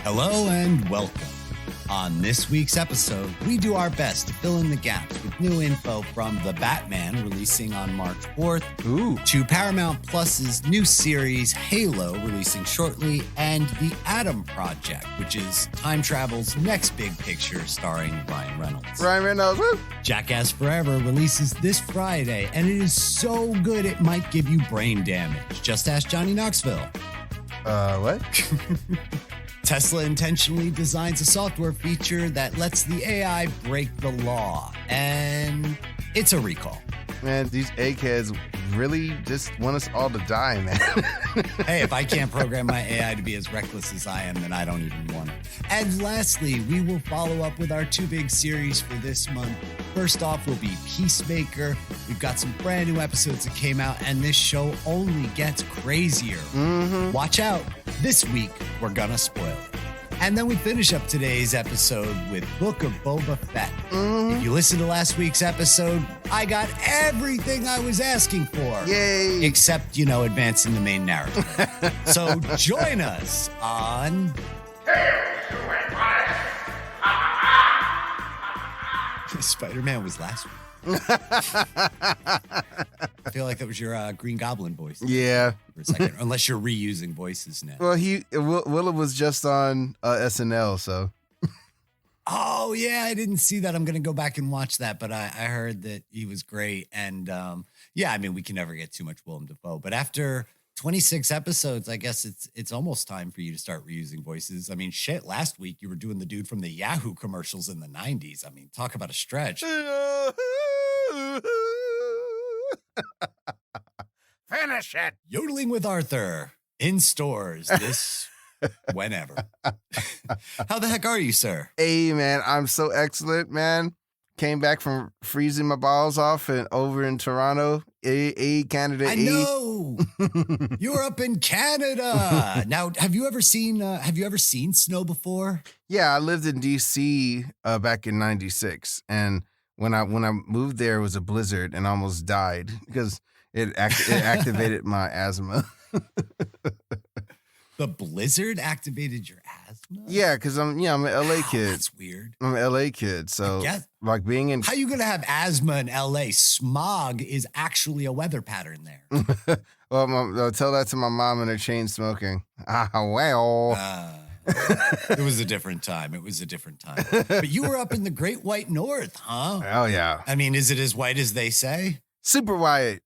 Hello and welcome. On this week's episode, we do our best to fill in the gaps with new info from The Batman, releasing on March 4th, to Paramount Plus's new series, Halo, releasing shortly, and The Adam Project, which is time travel's next big picture starring Ryan Reynolds. Woo! Jackass Forever releases this Friday, and it is so good it might give you brain damage. Just ask Johnny Knoxville. What? Tesla intentionally designs a software feature that lets the AI break the law, and it's a recall. Man, these eggheads really just want us all to die, man. Hey, if I can't program my AI to be as reckless as I am, then I don't even want it. And lastly, we will follow up with our two big series for this month. First off will be Peacemaker. We've got some brand new episodes that came out, and this show only gets crazier. Watch out. This week, we're gonna spoil it. And then we finish up today's episode with Book of Boba Fett. If you listened to last week's episode, I got everything I was asking for. Yay! Except, advancing the main narrative. So join us on... Spider-Man was last week. I feel like that was your Green Goblin voice. Yeah. For a second, unless you're reusing voices now. Well, Willa was just on SNL, so. Oh, yeah, I didn't see that. I'm going to go back and watch that, but I heard that he was great. And we can never get too much Willem Dafoe. But after 26 episodes, I guess it's almost time for you to start reusing voices. I mean, shit, last week you were doing the dude from the Yahoo commercials in the 90s. I mean, talk about a stretch. Finish it. Yodeling with Arthur in stores this whenever. How the heck are you, sir? Hey, man, I'm so excellent, man. Came back from freezing my balls off and over in Toronto, Canada. I know. You're up in Canada. Now, have you ever seen snow before? Yeah, I lived in DC back in '96, and when I moved there, it was a blizzard and I almost died because it activated my asthma. The blizzard activated your asthma? Yeah, because I'm an LA kid. That's weird. I'm an LA kid, so like being in. How you gonna have asthma in LA? Smog is actually a weather pattern there. Well, I'll tell that to my mom and her chain smoking. Well. It was a different time. But you were up in the Great White North, huh? Oh, yeah. I mean, is it as white as they say? Super white.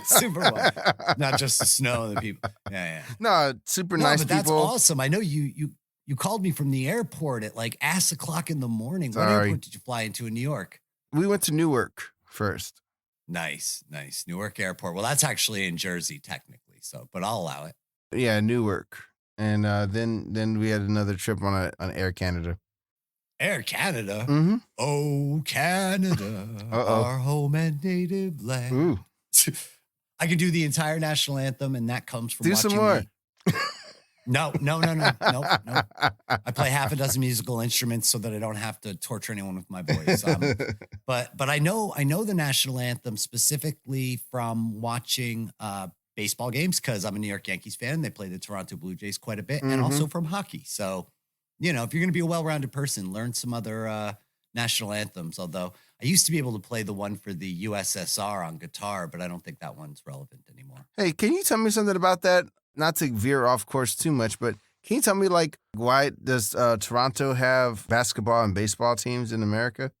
Super white. Not just the snow and the people. Yeah. No, super nice people. That's awesome. I know you called me from the airport at like ass o'clock in the morning. Sorry. What airport did you fly into in New York? We went to Newark first. Nice. Newark Airport. Well, that's actually in Jersey, technically. But I'll allow it. Yeah, Newark. And then we had another trip on Air Canada. Air Canada? Mm-hmm. Oh, Canada, our home and native land. Ooh. I can do the entire national anthem, and that comes from watching some more. Me. No. I play half a dozen musical instruments so that I don't have to torture anyone with my voice. But I know the national anthem specifically from watching baseball games because I'm a New York Yankees fan. They play the Toronto Blue Jays quite a bit, and also from hockey. So, if you're going to be a well-rounded person, learn some other national anthems. Although I used to be able to play the one for the USSR on guitar, but I don't think that one's relevant anymore. Hey, can you tell me something about that? Not to veer off course too much, but can you tell me, why does Toronto have basketball and baseball teams in America?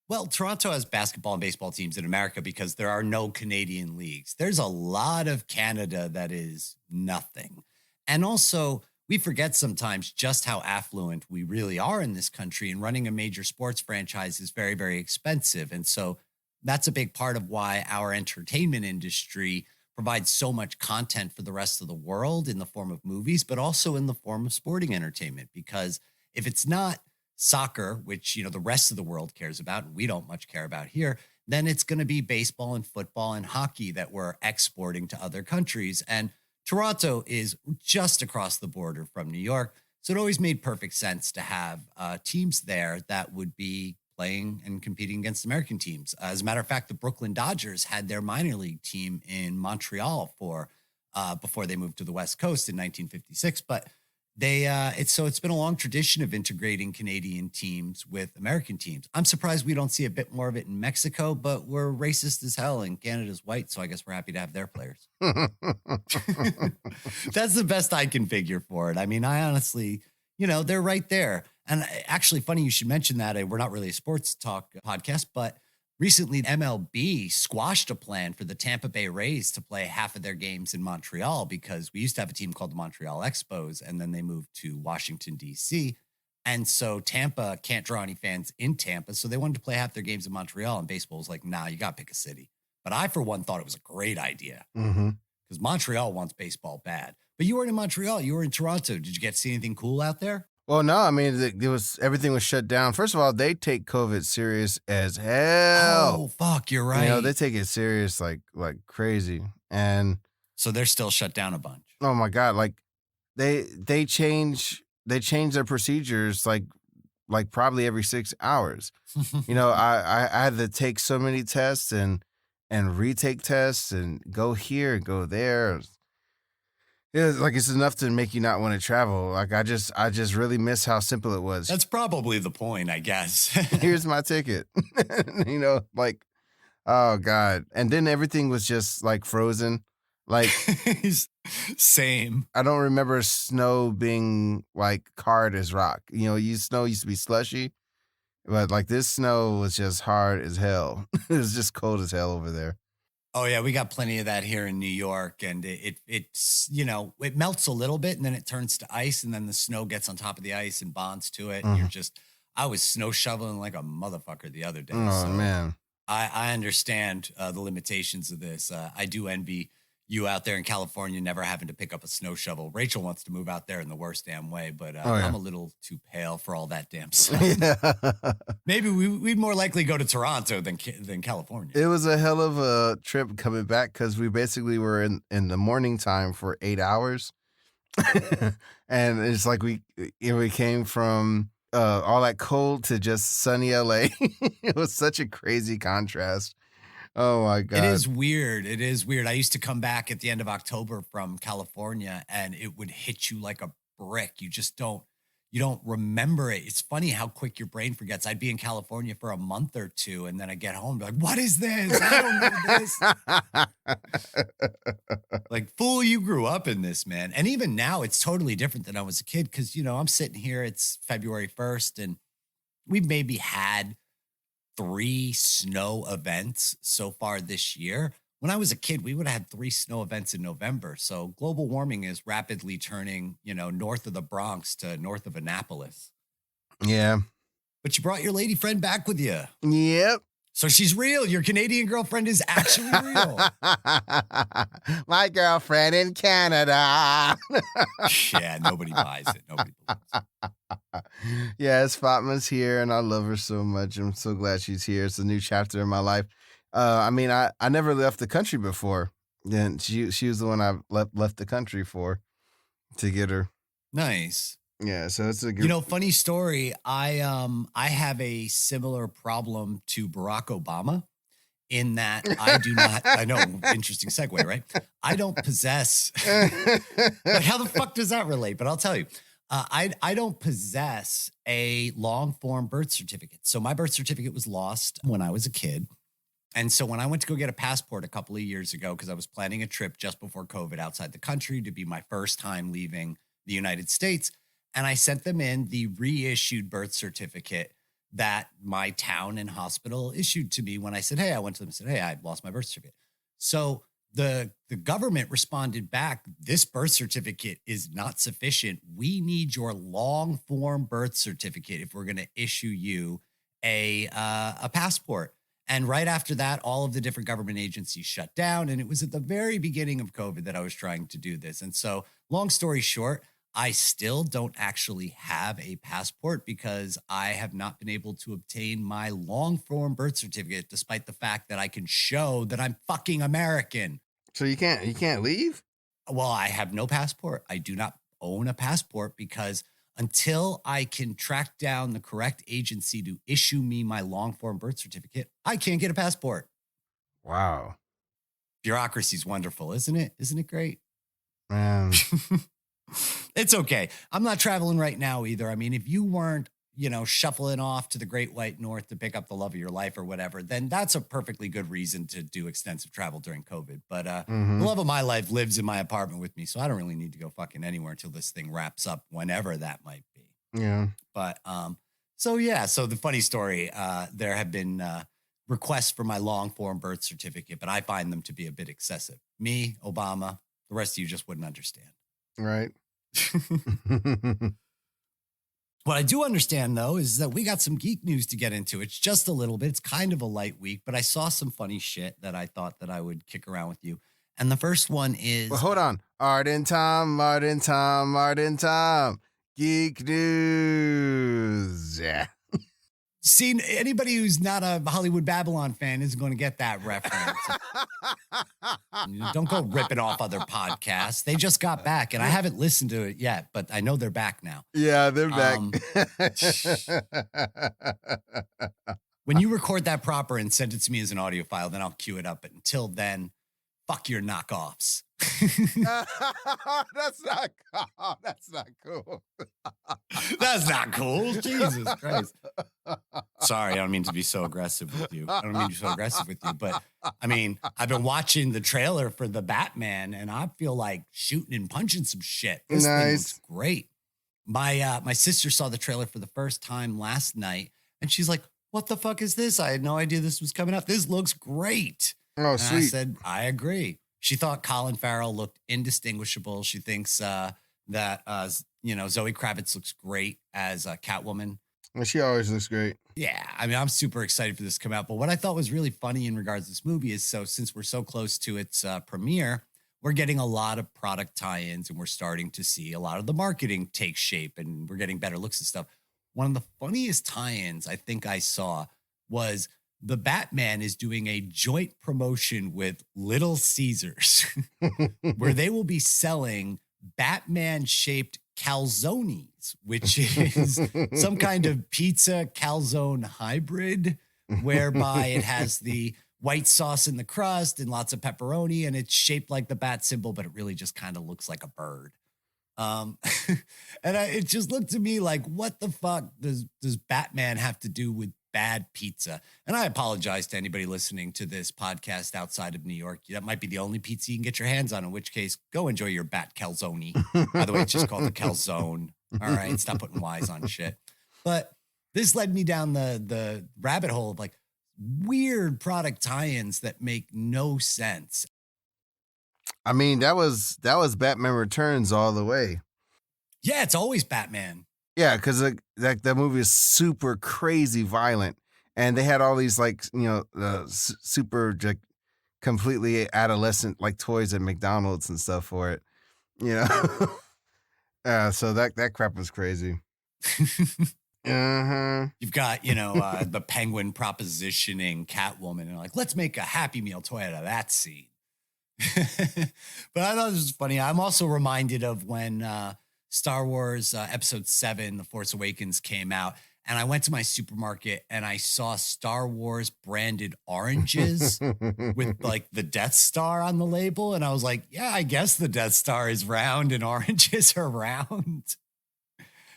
Well, Toronto has basketball and baseball teams in America because there are no Canadian leagues. There's a lot of Canada that is nothing. And also, we forget sometimes just how affluent we really are in this country, and running a major sports franchise is very, very expensive. And so that's a big part of why our entertainment industry provides so much content for the rest of the world in the form of movies, but also in the form of sporting entertainment. Because if it's not soccer, which, the rest of the world cares about, and we don't much care about here, then it's going to be baseball and football and hockey that we're exporting to other countries. And Toronto is just across the border from New York. So it always made perfect sense to have teams there that would be playing and competing against American teams. As a matter of fact, the Brooklyn Dodgers had their minor league team in Montreal before they moved to the West Coast in 1956. But It's been a long tradition of integrating Canadian teams with American teams. I'm surprised we don't see a bit more of it in Mexico, but we're racist as hell and Canada's white, so I guess we're happy to have their players. That's the best I can figure for it. I mean, I honestly, they're right there. And actually, funny you should mention that. We're not really a sports talk podcast, but recently MLB squashed a plan for the Tampa Bay Rays to play half of their games in Montreal because we used to have a team called the Montreal Expos, and then they moved to Washington, D.C. And so Tampa can't draw any fans in Tampa, so they wanted to play half their games in Montreal, and baseball was like, nah, you got to pick a city. But I, for one, thought it was a great idea because Montreal wants baseball bad. But you weren't in Montreal. You were in Toronto. Did you get to see anything cool out there? Well, no, I mean, everything was shut down. First of all, they take COVID serious as hell. Oh, fuck, you're right. They take it serious like crazy. And so they're still shut down a bunch. Oh my God. Like they change their procedures like probably every 6 hours. I had to take so many tests and retake tests and go here and go there. It's enough to make you not want to travel. Like I just really miss how simple it was. That's probably the point, I guess. Here's my ticket. Oh God. And then everything was just like frozen. Like same. I don't remember snow being like hard as rock. Snow used to be slushy, but like this snow was just hard as hell. It was just cold as hell over there. Oh yeah, we got plenty of that here in New York, and it's it melts a little bit, and then it turns to ice, and then the snow gets on top of the ice and bonds to it. And I was snow shoveling like a motherfucker the other day. Oh man, I understand the limitations of this. I do envy you out there in California never having to pick up a snow shovel. Rachel wants to move out there in the worst damn way, but I'm a little too pale for all that damn stuff. Yeah. Maybe we'd more likely go to Toronto than California. It was a hell of a trip coming back because we basically were in the morning time for 8 hours. And it's like we came from all that cold to just sunny LA. It was such a crazy contrast. Oh my God. It is weird. I used to come back at the end of October from California and it would hit you like a brick. You don't remember it. It's funny how quick your brain forgets. I'd be in California for a month or two and then I get home and be like, what is this? I don't know this. Like, fool, you grew up in this, man. And even now it's totally different than I was a kid because, I'm sitting here, it's February 1st and we've maybe had 3 snow events so far this year. When I was a kid, we would have had 3 snow events in November. So global warming is rapidly turning, north of the Bronx to north of Annapolis. Yeah. But you brought your lady friend back with you. Yep. So she's real. Your Canadian girlfriend is actually real. My girlfriend in Canada. Yeah, nobody buys it. Nobody believes it. Yes, Fatma's here, and I love her so much. I'm so glad she's here. It's a new chapter in my life. I never left the country before. Then she was the one I left the country for to get her. Nice. Yeah, so it's a good. Funny story. I have a similar problem to Barack Obama in that I do not. I know, interesting segue, right? I don't possess. Like, how the fuck does that relate? But I'll tell you. I don't possess a long form birth certificate. So my birth certificate was lost when I was a kid. And so when I went to go get a passport a couple of years ago, because I was planning a trip just before COVID outside the country to be my first time leaving the United States. And I sent them in the reissued birth certificate that my town and hospital issued to me when I said, hey, I went to them and said, hey, I lost my birth certificate. So the government responded back, this birth certificate is not sufficient. We need your long form birth certificate if we're going to issue you a passport. And right after that, all of the different government agencies shut down. And it was at the very beginning of COVID that I was trying to do this. And so long story short, I still don't actually have a passport because I have not been able to obtain my long form birth certificate, despite the fact that I can show that I'm fucking American. So you can't leave? Well, I have no passport. I do not own a passport because until I can track down the correct agency to issue me my long form birth certificate, I can't get a passport. Wow. Bureaucracy is wonderful, isn't it? Isn't it great? It's okay. I'm not traveling right now either. I mean, if you weren't, shuffling off to the Great White North to pick up the love of your life or whatever, then that's a perfectly good reason to do extensive travel during COVID. But the love of my life lives in my apartment with me, so I don't really need to go fucking anywhere until this thing wraps up, whenever that might be. Yeah. But so the funny story, there have been requests for my long form birth certificate, but I find them to be a bit excessive. Me, Obama, the rest of you just wouldn't understand. Right. What I do understand, though, is that we got some geek news to get into. It's just a little bit. It's kind of a light week, but I saw some funny shit that I thought that I would kick around with you. And the first one is... Well, hold on. Art and Tom. Geek news. Yeah. See, anybody who's not a Hollywood Babylon fan isn't going to get that reference. Don't go ripping off other podcasts. They just got back, and I haven't listened to it yet, but I know they're back now. Yeah, they're back. When you record that proper and send it to me as an audio file, then I'll cue it up. But until then, fuck your knockoffs. That's not cool. That's not cool. Jesus Christ. Sorry, I don't mean to be so aggressive with you. But I mean, I've been watching the trailer for the Batman, and I feel like shooting and punching some shit. This thing looks great. My sister saw the trailer for the first time last night, and she's like, "What the fuck is this? I had no idea this was coming out. This looks great." Oh, and sweet. I said, I agree. She thought Colin Farrell looked indistinguishable. She thinks that Zoe Kravitz looks great as Catwoman. Well, she always looks great. Yeah, I mean, I'm super excited for this to come out. But what I thought was really funny in regards to this movie is, since we're so close to its premiere, we're getting a lot of product tie-ins, and we're starting to see a lot of the marketing take shape, and we're getting better looks and stuff. One of the funniest tie-ins I think I saw was the Batman is doing a joint promotion with Little Caesars where they will be selling Batman-shaped calzones, which is some kind of pizza calzone hybrid, whereby it has the white sauce in the crust and lots of pepperoni, and it's shaped like the bat symbol, but it really just kind of looks like a bird. It just looked to me like, what the fuck does Batman have to do with bad pizza? And I apologize to anybody listening to this podcast outside of New York. That might be the only pizza you can get your hands on, in which case, go enjoy your bat calzone. By the way, it's just called the calzone. All right, stop putting Y's on shit. But this led me down the rabbit hole of like weird product tie-ins that make no sense. I mean, that was Batman Returns all the way. Yeah, it's always Batman. Yeah, because that movie is super crazy violent, and they had all these super completely adolescent toys at McDonald's and stuff for it. So that crap was crazy. You've got the Penguin propositioning Catwoman, and like, let's make a Happy Meal toy out of that scene. But I thought this was funny. I'm also reminded of when Star Wars Episode 7, The Force Awakens came out, and I went to my supermarket and I saw Star Wars branded oranges with like the Death Star on the label. And I was like, yeah, I guess the Death Star is round and oranges are round.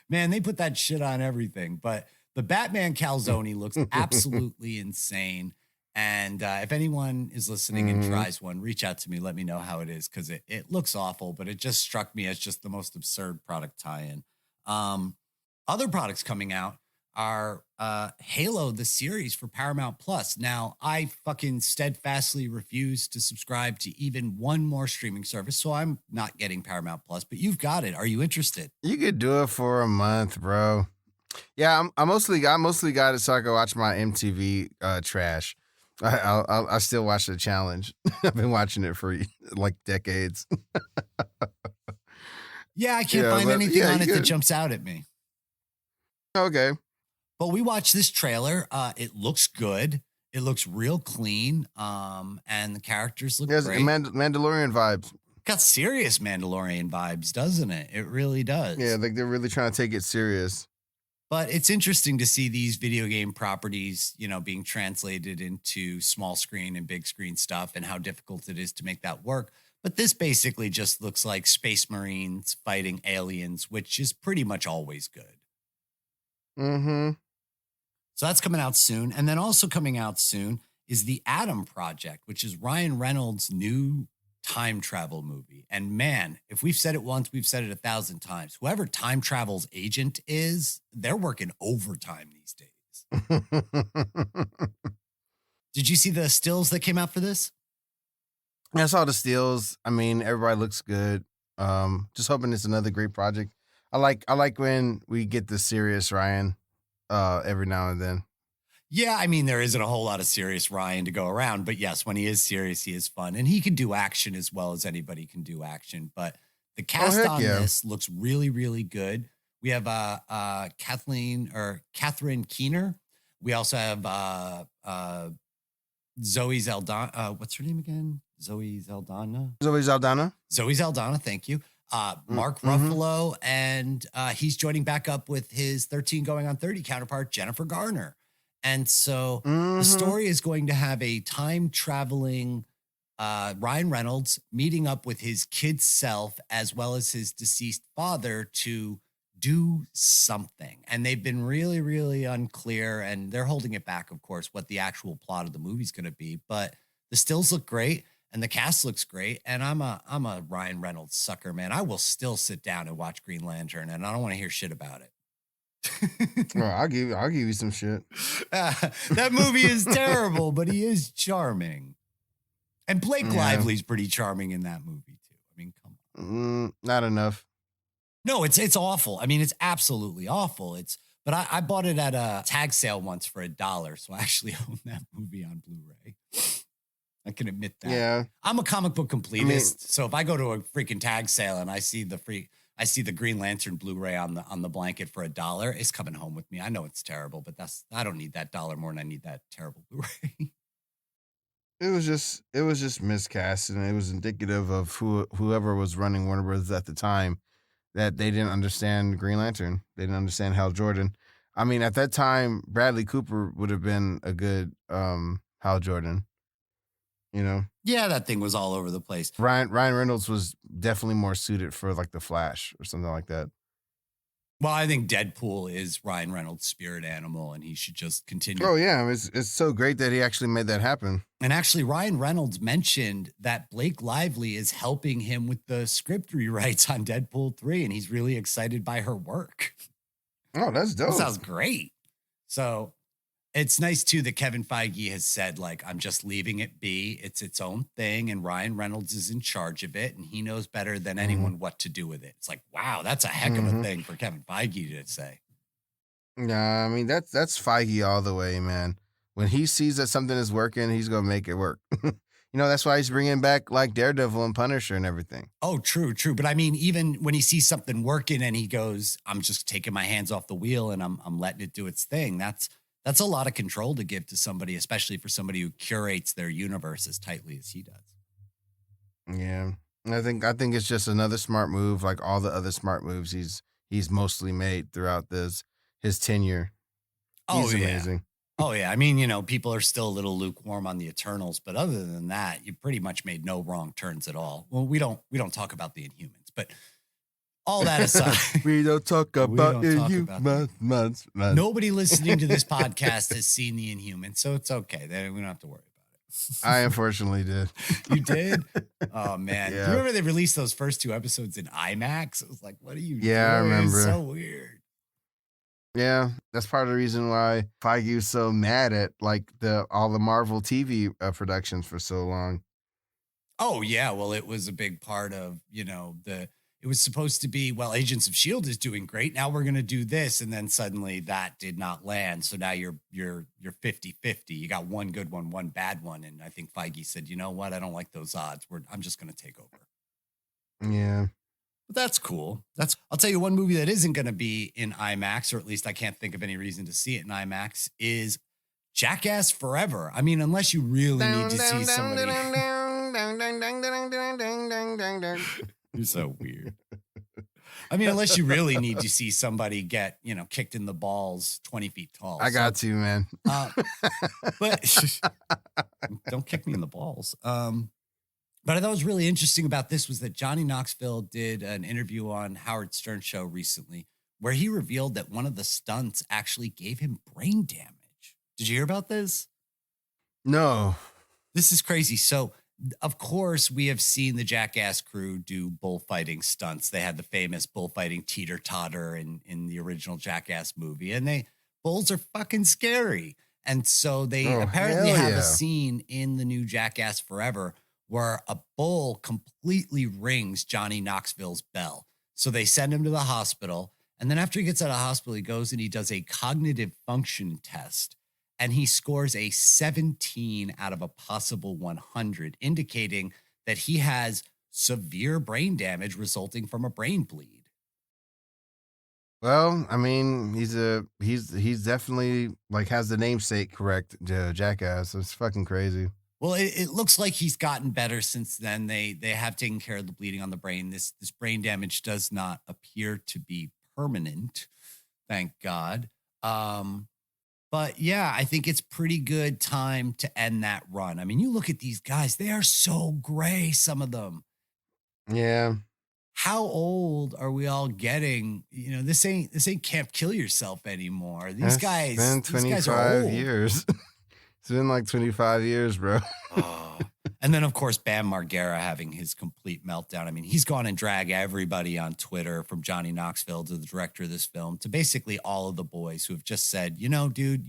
Man, they put that shit on everything. But the Batman calzone looks absolutely insane. And if anyone is listening and tries one, reach out to me. Let me know how it is, because it looks awful, but it just struck me as just the most absurd product tie-in. Other products coming out are Halo, the series for Paramount Plus. Now, I fucking steadfastly refuse to subscribe to even one more streaming service, so I'm not getting Paramount Plus, but you've got it. Are you interested? You could do it for a month, bro. Yeah, I mostly got it so I can watch my MTV trash. I still watch the challenge. I've been watching it for like decades. Yeah, I can't find anything on it that jumps out at me. Okay. But we watched this trailer. It looks good. It looks real clean. And the characters look great. Mandalorian vibes. Got serious Mandalorian vibes, doesn't it? It really does. Yeah, like they're really trying to take it serious. But it's interesting to see these video game properties, being translated into small screen and big screen stuff and how difficult it is to make that work. But this basically just looks like Space Marines fighting aliens, which is pretty much always good. Mm-hmm. So that's coming out soon. And then also coming out soon is the Adam Project, which is Ryan Reynolds' new time travel movie. And man, if we've said it once, we've said it 1,000 times. Whoever time travel's agent is, they're working overtime these days. Did you see the stills that came out for this? I saw the stills. I mean, everybody looks good. Just hoping it's another great project. I like when we get the serious Ryan every now and then. Yeah, I mean, there isn't a whole lot of serious Ryan to go around, but yes, when he is serious, he is fun. And he can do action as well as anybody can do action. But the cast on this looks really, really good. We have Catherine Keener. We also have Zoe Saldana. What's her name again? Zoe Saldana. Zoe Saldana, thank you. Mark Ruffalo, and he's joining back up with his 13 going on 30 counterpart, Jennifer Garner. And so the story is going to have a time traveling Ryan Reynolds meeting up with his kid self as well as his deceased father to do something. And they've been really, really unclear, and they're holding it back, of course, what the actual plot of the movie is going to be. But the stills look great and the cast looks great. And I'm a Ryan Reynolds sucker, man. I will still sit down and watch Green Lantern, and I don't want to hear shit about it. Well, I'll give you some shit. That movie is terrible, but he is charming. And Blake Lively's pretty charming in that movie too. I mean, come on. Not enough. No, it's awful. I mean, it's absolutely awful. But I bought it at a tag sale once for $1, so I actually own that movie on Blu-ray. I can admit that. Yeah, I'm a comic book completist, so if I go to a freaking tag sale and I see the Green Lantern Blu-ray on the blanket for $1, it's coming home with me. I know it's terrible, but I don't need that $1 more than I need that terrible Blu-ray. It was just miscast, and it was indicative of whoever was running Warner Bros. At the time, that they didn't understand Green Lantern. They didn't understand Hal Jordan. I mean, at that time, Bradley Cooper would have been a good Hal Jordan. Yeah, that thing was all over the place. Ryan Reynolds was definitely more suited for like the Flash or something like that. Well, I think Deadpool is Ryan Reynolds' spirit animal, and he should just continue. Oh yeah, it's so great that he actually made that happen. And actually, Ryan Reynolds mentioned that Blake Lively is helping him with the script rewrites on Deadpool 3, and he's really excited by her work. Oh, that's dope. That sounds great. So it's nice, too, that Kevin Feige has said, like, I'm just leaving it be. It's its own thing, and Ryan Reynolds is in charge of it, and he knows better than anyone what to do with it. It's like, wow, that's a heck of a thing for Kevin Feige to say. Yeah, I mean, that's Feige all the way, man. When he sees that something is working, he's going to make it work. That's why he's bringing back, like, Daredevil and Punisher and everything. Oh, true. But I mean, even when he sees something working and he goes, I'm just taking my hands off the wheel and I'm letting it do its thing, that's a lot of control to give to somebody, especially for somebody who curates their universe as tightly as he does. Yeah. I think it's just another smart move, like all the other smart moves he's mostly made throughout his tenure. He's amazing. Oh yeah. I mean, people are still a little lukewarm on the Eternals, but other than that, you pretty much made no wrong turns at all. Well, we don't talk about the Inhumans, but all that aside, we don't talk about Inhumans. Nobody listening to this podcast has seen the Inhumans, so it's okay. We don't have to worry about it. I unfortunately did. You did? Oh man. Yeah. Do you remember they released those first 2 episodes in IMAX? It was like, what are you doing? I remember. It's so weird. Yeah, that's part of the reason why Feige was so mad at like all the Marvel TV productions for so long. Oh yeah, well, it was a big part of it was supposed to be, well, Agents of S.H.I.E.L.D. is doing great. Now we're going to do this. And then suddenly that did not land. So now you're 50-50. You got one good one, one bad one. And I think Feige said, you know what? I don't like those odds. I'm just going to take over. Yeah. But that's cool. I'll tell you one movie that isn't going to be in IMAX, or at least I can't think of any reason to see it in IMAX, is Jackass Forever. I mean, unless you really need to see somebody. You're so weird. I mean, unless you really need to see somebody get, kicked in the balls 20 feet tall. I got to, man. But don't kick me in the balls. But I thought was really interesting about this was that Johnny Knoxville did an interview on Howard Stern show recently where he revealed that one of the stunts actually gave him brain damage. Did you hear about this? No. This is crazy. So, of course, we have seen the Jackass crew do bullfighting stunts. They had the famous bullfighting teeter-totter in the original Jackass movie, and bulls are fucking scary. And so they apparently have a scene in the new Jackass Forever where a bull completely rings Johnny Knoxville's bell. So they send him to the hospital. And then after he gets out of the hospital, he goes and he does a cognitive function test. And he scores a 17 out of a possible 100, indicating that he has severe brain damage resulting from a brain bleed. Well, I mean, he's definitely like has the namesake correct, Jackass. It's fucking crazy. Well, it looks like he's gotten better since then. They have taken care of the bleeding on the brain. This brain damage does not appear to be permanent, thank God. But yeah, I think it's pretty good time to end that run. I mean, you look at these guys, they are so gray, some of them. Yeah. How old are we all getting? This ain't Can't Kill Yourself anymore. These guys, been 25 years. It's been like 25 years, bro. And then, of course, Bam Margera having his complete meltdown. I mean, he's gone and dragged everybody on Twitter, from Johnny Knoxville to the director of this film to basically all of the boys who have just said, dude,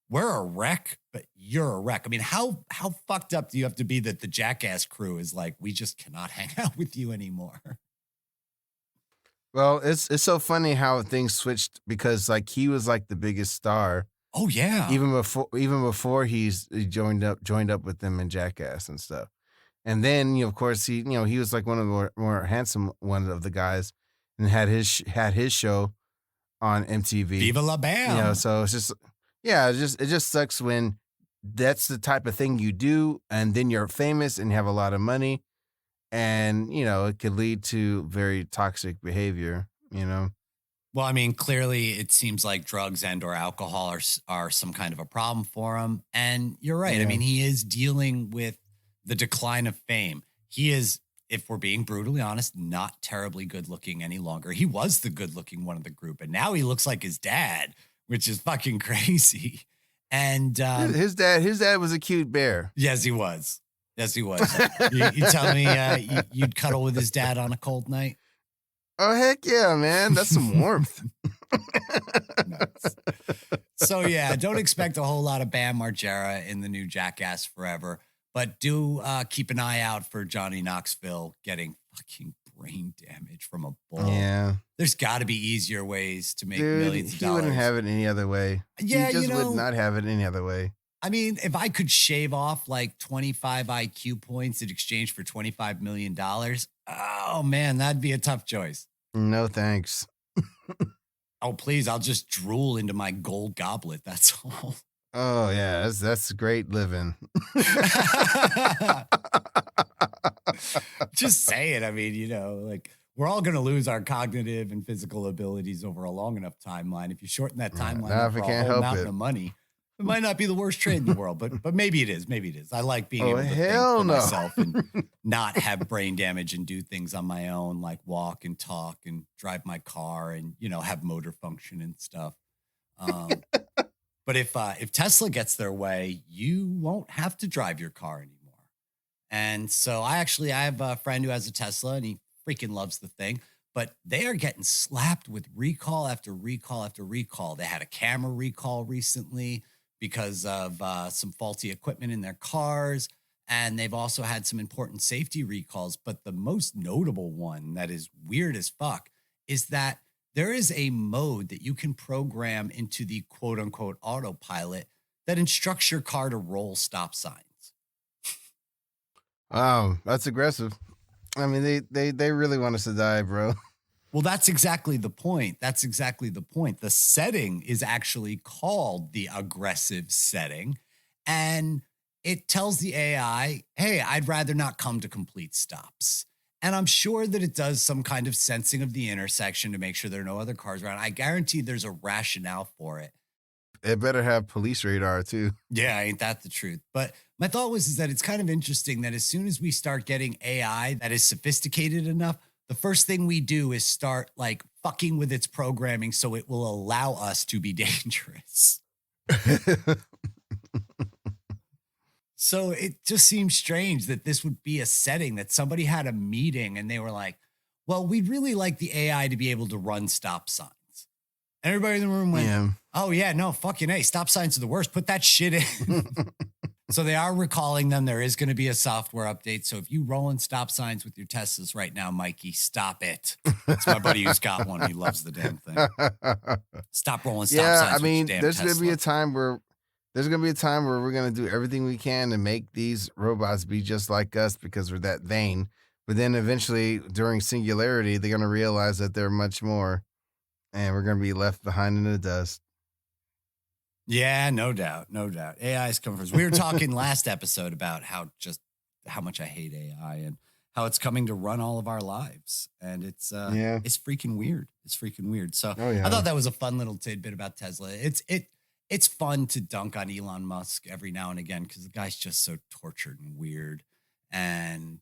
we're a wreck, but you're a wreck. I mean, how fucked up do you have to be that the Jackass crew is like, we just cannot hang out with you anymore? Well, it's so funny how things switched because like he was like the biggest star. Oh yeah. Even before he joined up with them in Jackass and stuff. And then, of course, he was like one of the more handsome one of the guys and had his show on MTV. Viva la Bam. So it's just, it just sucks when that's the type of thing you do and then you're famous and you have a lot of money and, it could lead to very toxic behavior, Well, I mean, clearly it seems like drugs and or alcohol are some kind of a problem for him. And you're right. Yeah. I mean, he is dealing with the decline of fame. He is, if we're being brutally honest, not terribly good looking any longer. He was the good looking one of the group, and now he looks like his dad, which is fucking crazy. And his dad was a cute bear. Yes, he was. Yes, he was. you tell me you'd cuddle with his dad on a cold night? Oh, heck yeah, man. That's some warmth. Nice. So, yeah, don't expect a whole lot of Bam Margera in the new Jackass Forever, but do keep an eye out for Johnny Knoxville getting fucking brain damage from a bull. Yeah. There's got to be easier ways to make millions of dollars. He wouldn't have it any other way. Yeah, he just would not have it any other way. I mean, if I could shave off like 25 IQ points in exchange for $25 million, oh man, that'd be a tough choice. No, thanks. Oh, please. I'll just drool into my gold goblet. That's all. Oh yeah. That's great living. Just saying. I mean, like we're all going to lose our cognitive and physical abilities over a long enough timeline. If you shorten that timeline for a whole mountain of money, it might not be the worst trade in the world, but maybe it is. Maybe it is. I like being able to think for myself and not have brain damage and do things on my own, like walk and talk and drive my car and, have motor function and stuff. But if Tesla gets their way, you won't have to drive your car anymore. And so I have a friend who has a Tesla and he freaking loves the thing. But they are getting slapped with recall after recall after recall. They had a camera recall recently because of some faulty equipment in their cars. And they've also had some important safety recalls. But the most notable one that is weird as fuck is that there is a mode that you can program into the quote unquote autopilot that instructs your car to roll stop signs. Wow, that's aggressive. I mean, they really want us to die, bro. Well, that's exactly the point. The setting is actually called the aggressive setting. And it tells the AI, hey, I'd rather not come to complete stops. And I'm sure that it does some kind of sensing of the intersection to make sure there are no other cars around. I guarantee there's a rationale for it. It better have police radar too. Yeah, ain't that the truth? But my thought was is that it's kind of interesting that as soon as we start getting AI that is sophisticated enough, the first thing we do is start like fucking with its programming so it will allow us to be dangerous. So it just seems strange that this would be a setting that somebody had a meeting and they were like, well, we'd really like the AI to be able to run stop signs. And everybody in the room went, oh, yeah, no, fucking A. Stop signs are the worst. Put that shit in. So they are recalling them. There is going to be a software update. So if you rolling stop signs with your Teslas right now, Mikey, stop it. It's my buddy who's got one. He loves the damn thing. Stop rolling stop signs. Yeah, I mean, with your damn there's going to Tesla. be a time where we're going to do everything we can to make these robots be just like us because we're that vain. But then eventually, during singularity, they're going to realize that they're much more, and we're going to be left behind in the dust. Yeah, no doubt. No doubt. AI is coming first. We were talking last episode about how much I hate AI and how it's coming to run all of our lives. And it's freaking weird. It's freaking weird. So I thought that was a fun little tidbit about Tesla. It's fun to dunk on Elon Musk every now and again because the guy's just so tortured and weird. And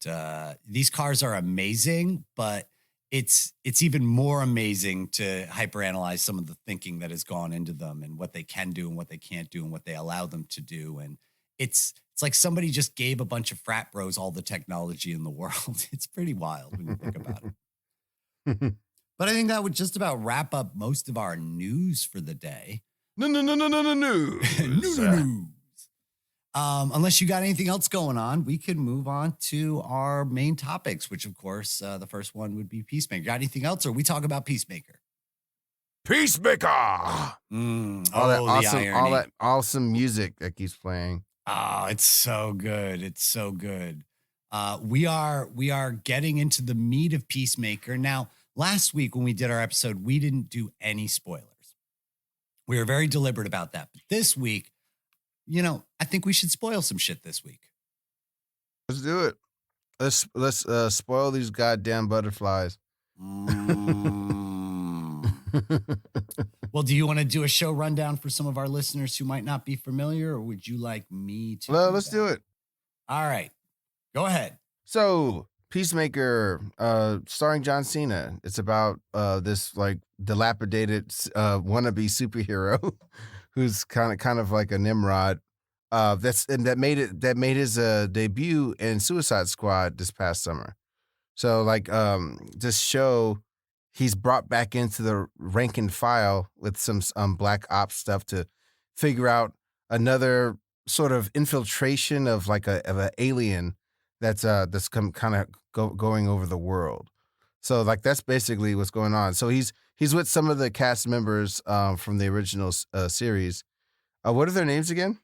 these cars are amazing, but it's even more amazing to hyperanalyze some of the thinking that has gone into them and what they can do and what they can't do and what they allow them to do. And it's like somebody just gave a bunch of frat bros all the technology in the world. It's pretty wild when you think about it. But I think that would just about wrap up most of our news for the day. No. News. Unless you got anything else going on, we could move on to our main topics, which, of course, the first one would be Peacemaker. Got anything else, or we talk about Peacemaker? Peacemaker! All that awesome music that keeps playing. Oh, it's so good. It's so good. We are getting into the meat of Peacemaker. Now, last week when we did our episode, we didn't do any spoilers. We were very deliberate about that. But this week, I think we should spoil some shit this week. Let's do it. Let's spoil these goddamn butterflies. Well, do you want to do a show rundown for some of our listeners who might not be familiar, or would you like me to? Well, let's do it. All right. Go ahead. So, Peacemaker, starring John Cena. It's about this like dilapidated wannabe superhero who's kind of like a Nimrod. That made his debut in Suicide Squad this past summer. So like this show, he's brought back into the rank and file with some black ops stuff to figure out another sort of infiltration of like an alien that's kind of going over the world. So like that's basically what's going on. So he's with some of the cast members from the original series. What are their names again?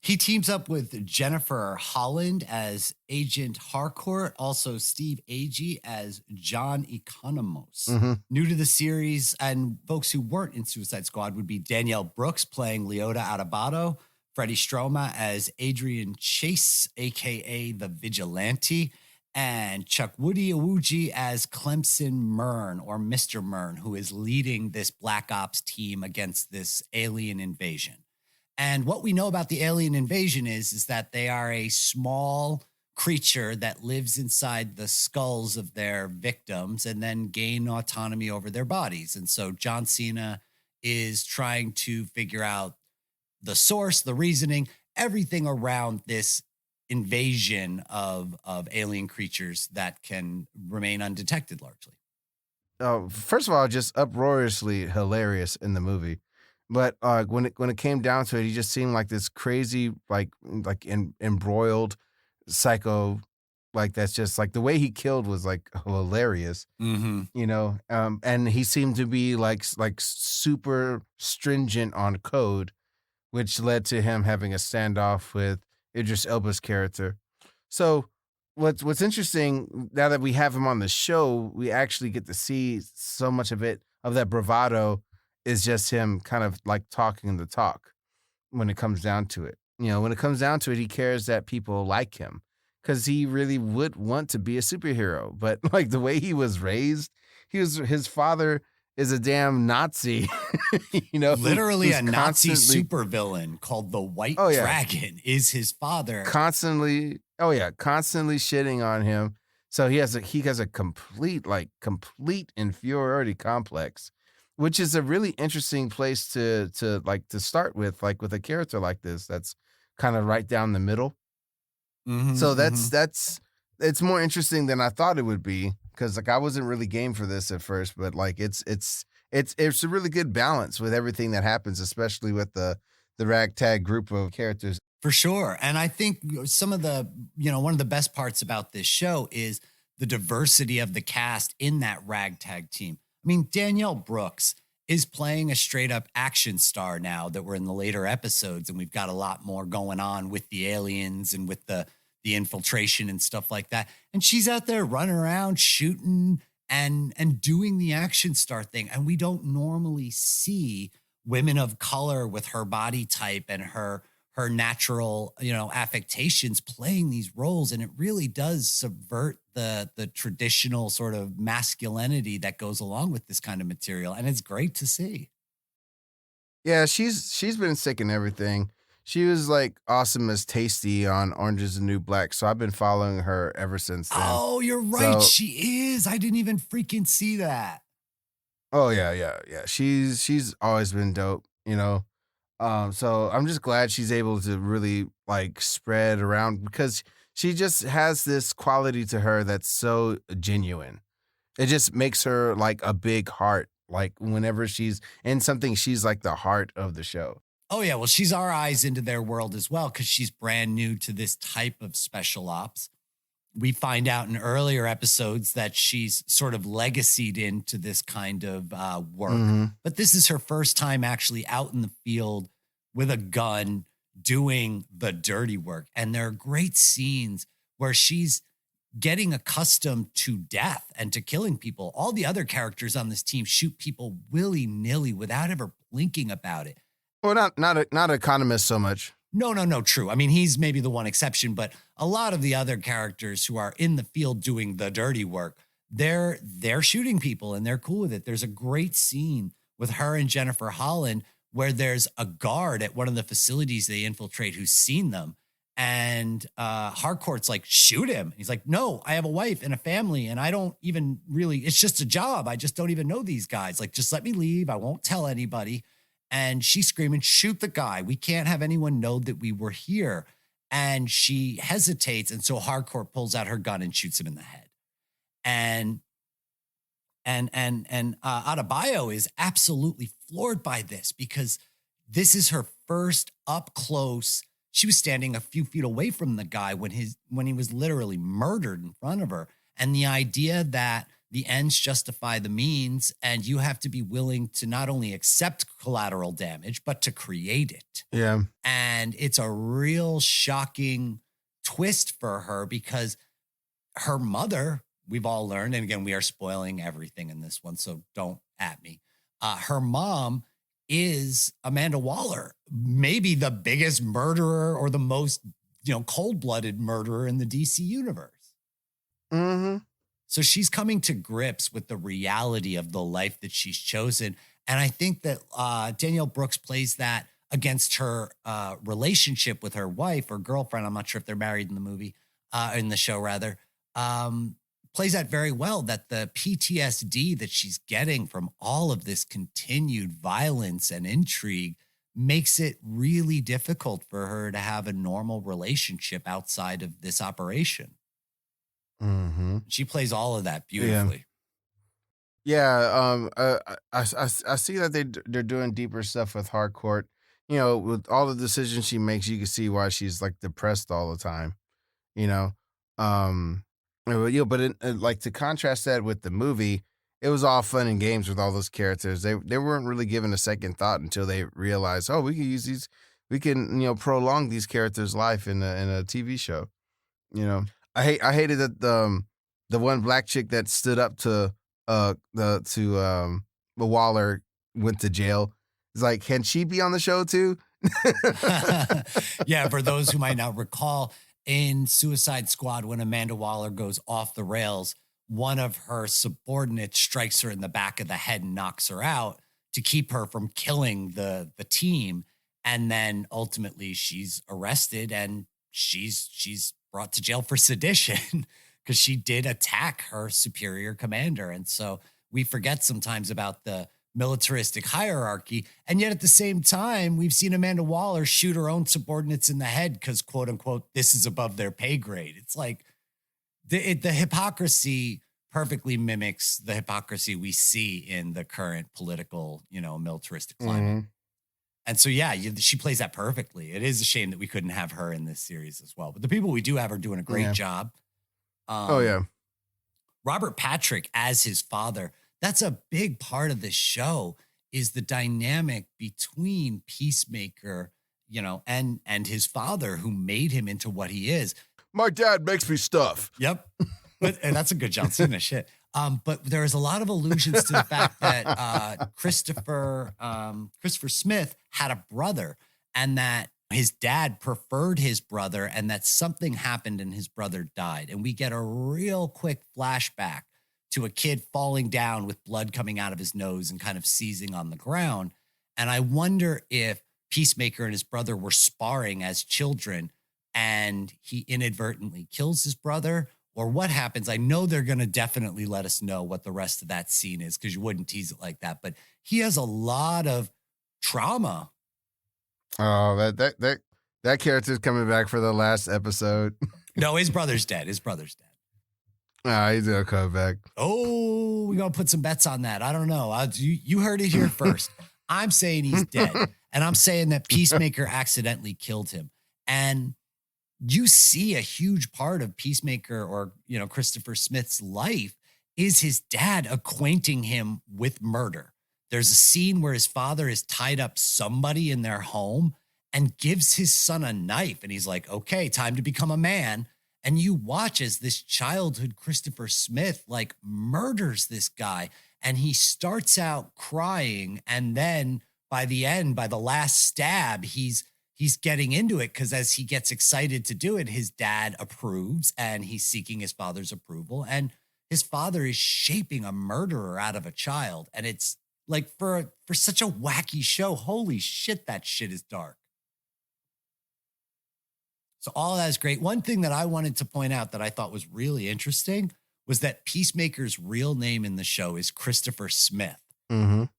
He teams up with Jennifer Holland as Agent Harcourt, also Steve Agee as John Economos. Mm-hmm. New to the series, and folks who weren't in Suicide Squad would be Danielle Brooks playing Leota Adebato, Freddie Stroma as Adrian Chase, a.k.a. The Vigilante, and Chukwudi Iwuji as Clemson Mern, or Mr. Mern, who is leading this Black Ops team against this alien invasion. And what we know about the alien invasion is that they are a small creature that lives inside the skulls of their victims and then gain autonomy over their bodies. And so John Cena is trying to figure out the source, the reasoning, everything around this invasion of alien creatures that can remain undetected largely. Oh, first of all, just uproariously hilarious in the movie. But when it came down to it, he just seemed like this crazy, like embroiled psycho, like that's just like the way he killed was like hilarious, and he seemed to be like super stringent on code, which led to him having a standoff with Idris Elba's character. So what's interesting now that we have him on the show, we actually get to see so much of that bravado. Is just him kind of like talking the talk when it comes down to it. When it comes down to it, he cares that people like him. because he really would want to be a superhero. But like the way he was raised, his father is a damn Nazi, Literally who's a Nazi constantly, supervillain called the White oh yeah, Dragon is his father. constantly shitting on him. So he has a complete inferiority complex, which is a really interesting place to start with, like with a character like this that's kind of right down the middle. So Hmm. that's it's more interesting than I thought it would be, because like I wasn't really game for this at first, but like it's a really good balance with everything that happens, especially with the ragtag group of characters. For sure. And I think some of the, one of the best parts about this show is the diversity of the cast in that ragtag team. I mean, Danielle Brooks is playing a straight up action star now that we're in the later episodes, and we've got a lot more going on with the aliens and with the infiltration and stuff like that. And she's out there running around shooting and doing the action star thing. And we don't normally see women of color with her body type and her natural, affectations playing these roles. And it really does subvert the traditional sort of masculinity that goes along with this kind of material. And it's great to see. Yeah, she's been sick and everything. She was like awesome as Tasty on Orange is the New Black, so I've been following her ever since then. Oh, you're right. So, She is. I didn't even freaking see that. oh yeah, yeah, yeah. She's always been dope, So I'm just glad she's able to really like spread around, because she just has this quality to her that's so genuine. It just makes her like a big heart. Like whenever she's in something, she's like the heart of the show. Oh, yeah. Well, she's our eyes into their world as well because she's brand new to this type of special ops. We find out in earlier episodes that she's sort of legacied into this kind of work. Hmm. But this is her first time actually out in the field with a gun doing the dirty work. And there are great scenes where she's getting accustomed to death and to killing people. All the other characters on this team shoot people willy-nilly without ever blinking about it. Well, not economist so much. No, true. I mean, he's maybe the one exception, but a lot of the other characters who are in the field doing the dirty work, they're shooting people and they're cool with it. There's a great scene with her and Jennifer Holland where there's a guard at one of the facilities they infiltrate who's seen them. And Harcourt's like, shoot him. He's like, no, I have a wife and a family, and I don't even really, it's just a job. I just don't even know these guys. Like, just let me leave. I won't tell anybody. And she's screaming, shoot the guy. We can't have anyone know that we were here. And she hesitates. And so Harcourt pulls out her gun and shoots him in the head. And Adebayo is absolutely floored by this because this is her first up close. She was standing a few feet away from the guy when he was literally murdered in front of her. And the idea that the ends justify the means, and you have to be willing to not only accept collateral damage, but to create it. Yeah. And it's a real shocking twist for her because her mother, we've all learned, and again, we are spoiling everything in this one, so don't at me. Her mom is Amanda Waller, maybe the biggest murderer or the most, cold-blooded murderer in the DC universe. Mm-hmm. So she's coming to grips with the reality of the life that she's chosen. And I think that Danielle Brooks plays that against her relationship with her wife or girlfriend. I'm not sure if they're married in the movie, in the show rather, plays that very well, that the PTSD that she's getting from all of this continued violence and intrigue makes it really difficult for her to have a normal relationship outside of this operation. Mm-hmm. She plays all of that beautifully. Yeah. I see that they're doing deeper stuff with Harcourt. With all the decisions she makes, you can see why she's like depressed all the time. You know, um, like to contrast that with the movie, it was all fun and games with all those characters. They weren't really given a second thought until they realized, oh, we can use these, we can prolong these characters' life in a TV show. I hated that the one black chick that stood up to the Waller went to jail. It's like, can she be on the show too? Yeah, for those who might not recall, in Suicide Squad, when Amanda Waller goes off the rails, one of her subordinates strikes her in the back of the head and knocks her out to keep her from killing the team. And then ultimately she's arrested and she's brought to jail for sedition because she did attack her superior commander. And so we forget sometimes about the militaristic hierarchy. And yet at the same time, we've seen Amanda Waller shoot her own subordinates in the head because, quote unquote, this is above their pay grade. It's like the hypocrisy perfectly mimics the hypocrisy we see in the current political, militaristic climate. And so, yeah, she plays that perfectly. It is a shame that we couldn't have her in this series as well. But the people we do have are doing a great job. Robert Patrick as his father, that's a big part of this show, is the dynamic between Peacemaker, and his father who made him into what he is. My dad makes me stuff. Yep. And that's a good John Cena shit. But there's a lot of allusions to the fact that Christopher Smith had a brother and that his dad preferred his brother and that something happened and his brother died. And we get a real quick flashback to a kid falling down with blood coming out of his nose and kind of seizing on the ground. And I wonder if Peacemaker and his brother were sparring as children and he inadvertently kills his brother, or what happens. I know they're going to definitely let us know what the rest of that scene is because you wouldn't tease it like that. But he has a lot of trauma. Oh, that character's coming back for the last episode. No, his brother's dead. He's going to come back. Oh, we're going to put some bets on that. I don't know. You heard it here first. I'm saying he's dead. And I'm saying that Peacemaker accidentally killed him. And you see a huge part of Peacemaker or, Christopher Smith's life is his dad acquainting him with murder. There's a scene where his father has tied up somebody in their home and gives his son a knife. And he's like, okay, time to become a man. And you watch as this childhood Christopher Smith murders this guy. And he starts out crying. And then by the end, by the last stab, he's getting into it because as he gets excited to do it, his dad approves and he's seeking his father's approval. And his father is shaping a murderer out of a child. And it's for such a wacky show, holy shit, that shit is dark. So all of that is great. One thing that I wanted to point out that I thought was really interesting was that Peacemaker's real name in the show is Christopher Smith.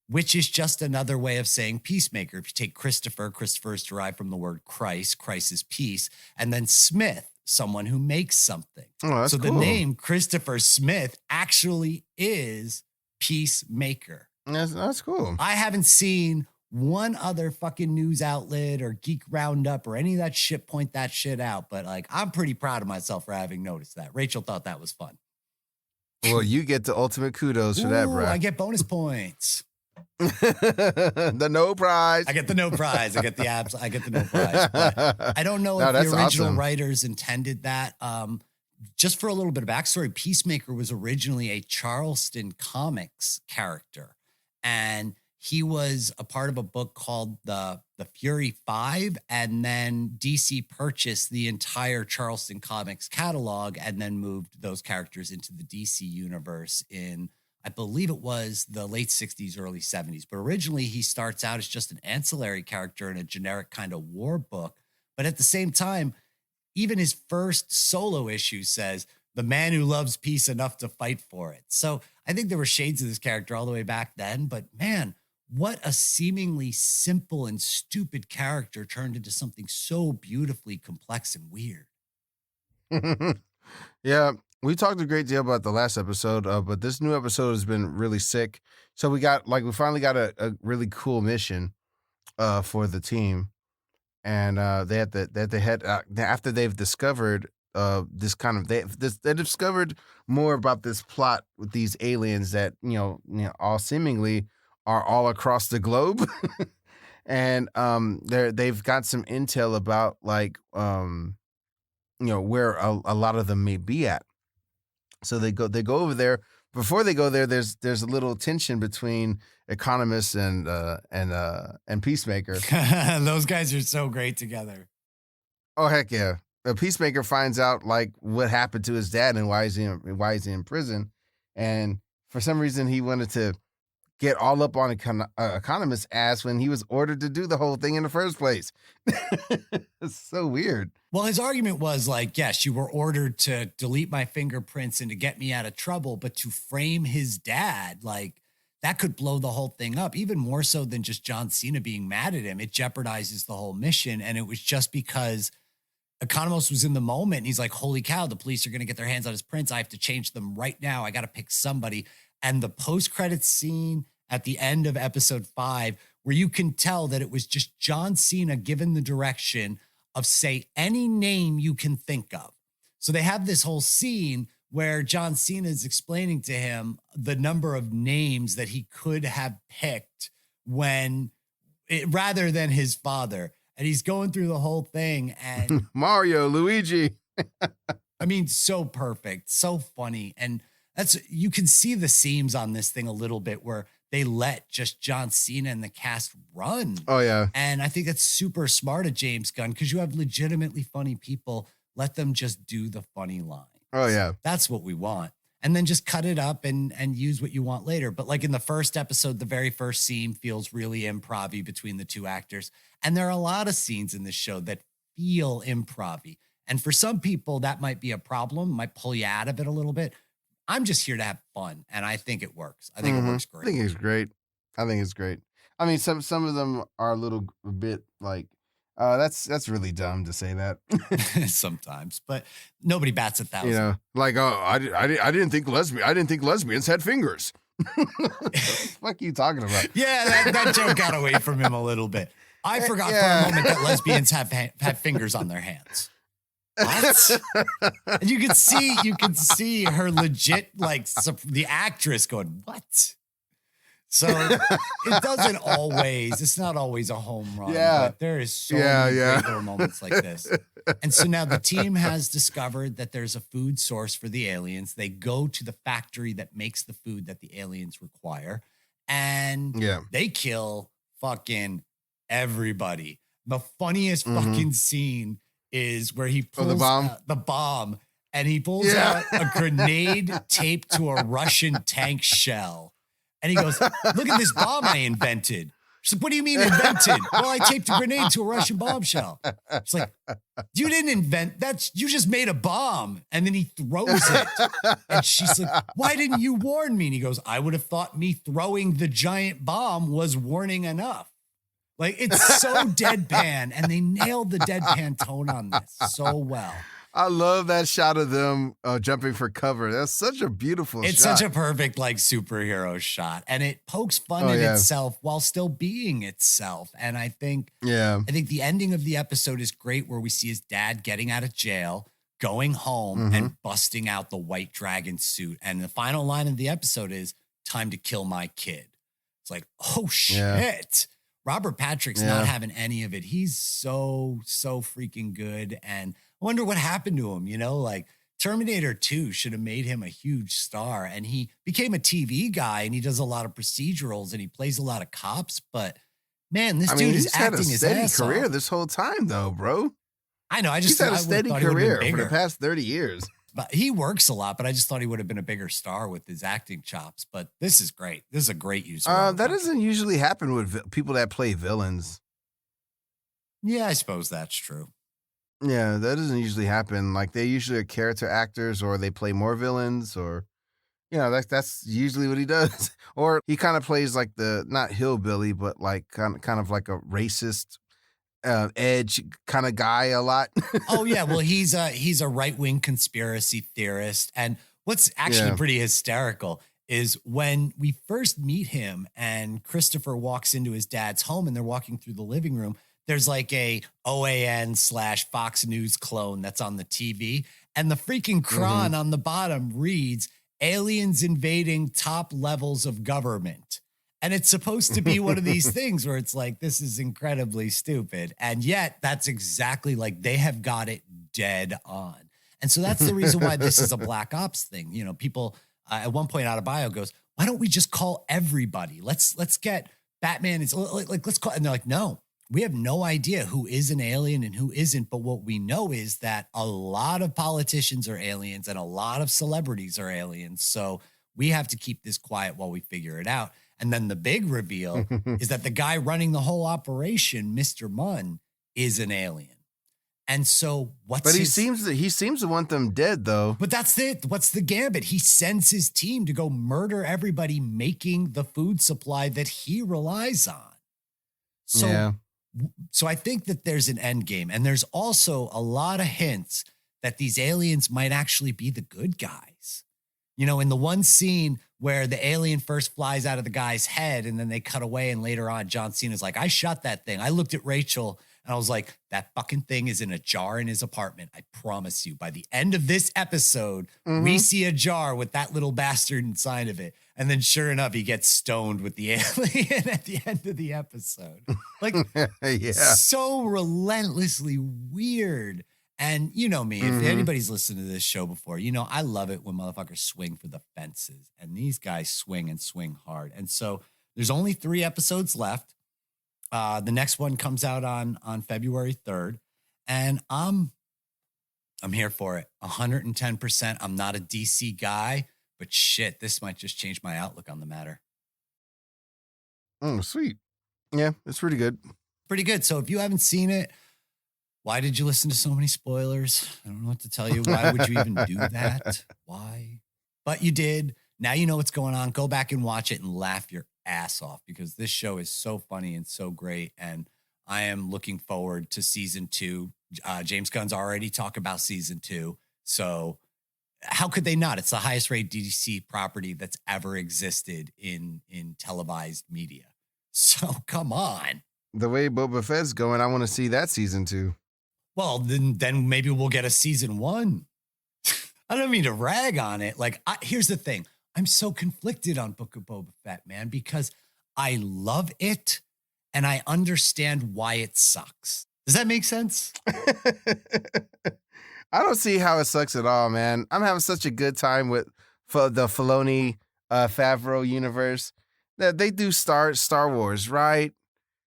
Which is just another way of saying peacemaker. If you take Christopher is derived from the word Christ is peace, and then Smith, someone who makes something. Oh, so cool. The name Christopher Smith actually is Peacemaker. That's cool. I haven't seen one other fucking news outlet or Geek Roundup or any of that shit point that shit out, but I'm pretty proud of myself for having noticed that. Rachel thought that was fun. Well, you get the ultimate kudos for that, bro. I get bonus points. The no prize. I get the no prize. I get the abs. I get the no prize. But I don't know if the original writers intended that. Just for a little bit of backstory, Peacemaker was originally a Charleston Comics character, and he was a part of a book called the Fury 5, and then DC purchased the entire Charleston Comics catalog and then moved those characters into the DC universe in, I believe it was the late 60s, early 70s. But originally he starts out as just an ancillary character in a generic kind of war book. But at the same time, even his first solo issue says, the man who loves peace enough to fight for it. So I think there were shades of this character all the way back then, but man, what a seemingly simple and stupid character turned into something so beautifully complex and weird. Yeah, we talked a great deal about the last episode, but this new episode has been really sick. So we finally got a really cool mission for the team, and they had after they've discovered they discovered more about this plot with these aliens that all seemingly are all across the globe. And they've got some intel about where a lot of them may be at. So they go over there. Before they go there, there's a little tension between Economist and Peacemaker. Those guys are so great together. Oh heck yeah. Peacemaker finds out like what happened to his dad and why is he in prison, and for some reason he wanted to get all up on economist's ass when he was ordered to do the whole thing in the first place. It's so weird. Well, his argument was like, yes, you were ordered to delete my fingerprints and to get me out of trouble, but to frame his dad, like that could blow the whole thing up, even more so than just John Cena being mad at him. It jeopardizes the whole mission. And it was just because Economos was in the moment. And he's like, holy cow, the police are going to get their hands on his prints. I have to change them right now. I got to pick somebody. And the post-credits scene at the end of episode 5, where you can tell that it was just John Cena given the direction of say any name you can think of. So they have this whole scene where John Cena is explaining to him the number of names that he could have picked rather than his father. And he's going through the whole thing and Mario, Luigi. I mean, so perfect, so funny. And you can see the seams on this thing a little bit where they let just John Cena and the cast run. Oh, yeah. And I think that's super smart of James Gunn because you have legitimately funny people. Let them just do the funny line. Oh, yeah. That's what we want. And then just cut it up and use what you want later. But like in the first episode, the very first scene feels really improv-y between the two actors. And there are a lot of scenes in this show that feel improv-y. And for some people, that might be a problem, might pull you out of it a little bit. I'm just here to have fun, and I think it works. I think it works great. I think it's great. I mean, some of them are a bit like, that's really dumb to say that. Sometimes, but nobody bats 1,000. You know, like, oh, I didn't think lesbians had fingers. What the fuck are you talking about? Yeah, that joke got away from him a little bit. I forgot for a moment that lesbians have fingers on their hands. What? And you can see her legit, like the actress going, what? So it's not always a home run, but there is so many regular moments like this. And so now the team has discovered that there's a food source for the aliens. They go to the factory that makes the food that the aliens require, and they kill fucking everybody. The funniest fucking scene is where he pulls the bomb and he pulls out a grenade taped to a Russian tank shell. And he goes, look at this bomb I invented. She's like, what do you mean invented? Well, I taped a grenade to a Russian bombshell. She's like, you didn't invent that. You just made a bomb. And then he throws it. And she's like, why didn't you warn me? And he goes, I would have thought me throwing the giant bomb was warning enough. Like, it's so deadpan, and they nailed the deadpan tone on this so well. I love that shot of them jumping for cover. That's such a beautiful shot. It's such a perfect, like, superhero shot, and it pokes fun at itself while still being itself. And I think the ending of the episode is great, where we see his dad getting out of jail, going home, and busting out the white dragon suit. And the final line of the episode is, time to kill my kid. It's like, oh, shit. Yeah. Robert Patrick's not having any of it. He's so freaking good. And I wonder what happened to him. You know, like Terminator 2 should have made him a huge star. And he became a TV guy, and he does a lot of procedurals and he plays a lot of cops. But man, this dude is acting his ass off. He's had a steady career this whole time, though, bro. I know. He's had a steady career for the past 30 years. But he works a lot, but I just thought he would have been a bigger star with his acting chops. But this is great. This is a great use. That doesn't usually happen with people that play villains. Yeah, I suppose that's true. Yeah, that doesn't usually happen. Like, they usually are character actors, or they play more villains, or, you know, that's usually what he does. Or he kind of plays like not hillbilly, but like kind of like a racist edge kind of guy a lot. Oh yeah, well he's a right-wing conspiracy theorist, and what's actually pretty hysterical is when we first meet him and Christopher walks into his dad's home and they're walking through the living room. There's like a OAN/Fox News clone that's on the TV, and the freaking cron on the bottom reads aliens invading top levels of government. And it's supposed to be one of these things where it's like, this is incredibly stupid. And yet that's exactly like they have got it dead on. And so that's the reason why this is a black ops thing. You know, people at one point out of bio goes, why don't we just call everybody? Let's get Batman. It's like, let's call. And they're like, no, We have no idea who is an alien and who isn't. But what we know is that a lot of politicians are aliens and a lot of celebrities are aliens. So we have to keep this quiet while we figure it out. And then the big reveal is that the guy running the whole operation, Mr. Munn, is an alien. And so But he seems to want them dead, though. But that's it. What's the gambit? He sends his team to go murder everybody making the food supply that he relies on. So, Yeah. so I think that there's an end game. And there's also a lot of hints that these aliens might actually be the good guys. You know, in the one scene where the alien first flies out of the guy's head and then they cut away, and later on, John Cena's like, I shot that thing. I looked at Rachel and I was like, that fucking thing is in a jar in his apartment. I promise you, by the end of this episode, we see a jar with that little bastard inside of it. And then sure enough, he gets stoned with the alien at the end of the episode. Like, Yeah. so relentlessly weird. And you know me, if anybody's listened to this show before, you know, I love it when motherfuckers swing for the fences. And these guys swing and swing hard. And so there's only 3 episodes left. The next one comes out on February 3rd. And I'm here for it. 110%. I'm not a DC guy, but shit, this might just change my outlook on the matter. Oh, sweet. Yeah, it's pretty good. Pretty good. So if you haven't seen it, why did you listen to so many spoilers? I don't know what to tell you. Why would you even do that? Why? But you did. Now you know what's going on. Go back and watch it and laugh your ass off, because this show is so funny and so great. And I am looking forward to season 2. James Gunn's already talked about season 2. So how could they not? It's the highest rated DC property that's ever existed in televised media. So come on. The way Boba Fett's going, I want to see that season 2. Well, then maybe we'll get a season 1. I don't mean to rag on it. Like, here's the thing. I'm so conflicted on Book of Boba Fett, man, because I love it and I understand why it sucks. Does that make sense? I don't see how it sucks at all, man. I'm having such a good time with the Filoni Favreau universe. That they do Star Wars, right?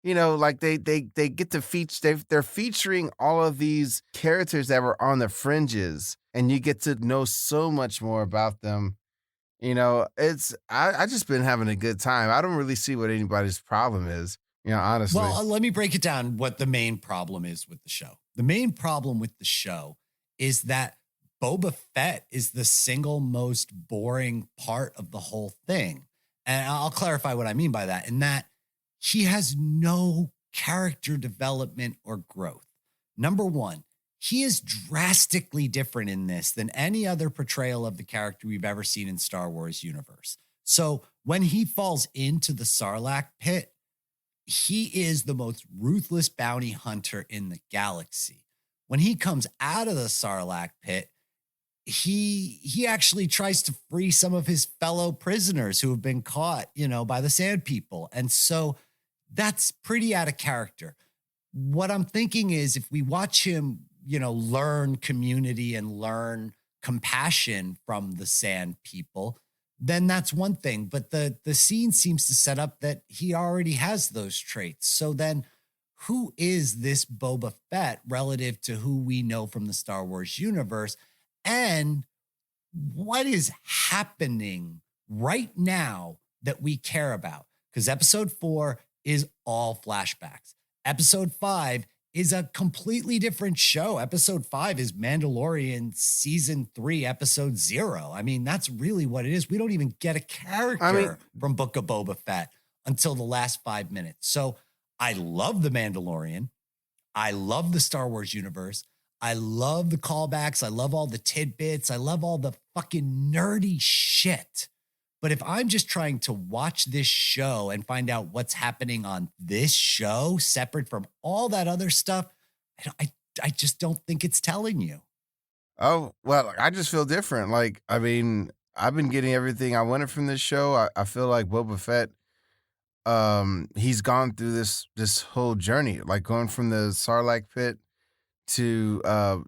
You know, like they get to feature, they're featuring all of these characters that were on the fringes, and you get to know so much more about them. You know, I just been having a good time. I don't really see what anybody's problem is, you know, honestly. Well, let me break it down what the main problem is with the show. The main problem with the show is that Boba Fett is the single most boring part of the whole thing. And I'll clarify what I mean by that, in that he has no character development or growth. Number one, he is drastically different in this than any other portrayal of the character we've ever seen in Star Wars universe. So when he falls into the Sarlacc pit, he is the most ruthless bounty hunter in the galaxy. When he comes out of the Sarlacc pit, he actually tries to free some of his fellow prisoners who have been caught, you know, by the Sand People. And so that's pretty out of character. What I'm thinking is, if we watch him, you know, learn community and learn compassion from the Sand People, then that's one thing. But the scene seems to set up that he already has those traits. So then who is this Boba Fett relative to who we know from the Star Wars universe? And what is happening right now that we care about? Because episode 4 is all flashbacks. Episode 5 is a completely different show. Episode 5 is Mandalorian season 3, episode 0. I mean, that's really what it is. We don't even get a character from Book of Boba Fett until the last 5 minutes. So I love the Mandalorian. I love the Star Wars universe. I love the callbacks. I love all the tidbits. I love all the fucking nerdy shit. But if I'm just trying to watch this show and find out what's happening on this show, separate from all that other stuff, I just don't think it's telling you. Oh, well, I just feel different. Like, I mean, I've been getting everything I wanted from this show. I feel like Boba Fett, he's gone through this whole journey, like going from the Sarlacc pit to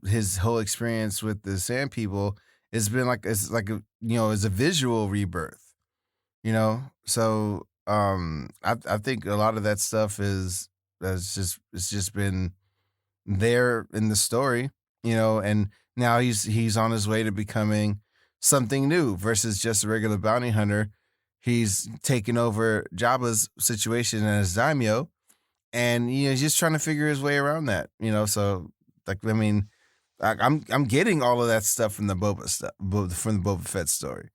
his whole experience with the Sand People. It's been like, it's like a, you know, it's a visual rebirth, you know. So I think a lot of that stuff is it's just been there in the story, and now he's on his way to becoming something new versus just a regular bounty hunter. He's taken over Jabba's situation as daimyo, and he's just trying to figure his way around that. So like I mean, I'm getting all of that stuff from the from the Boba Fett story.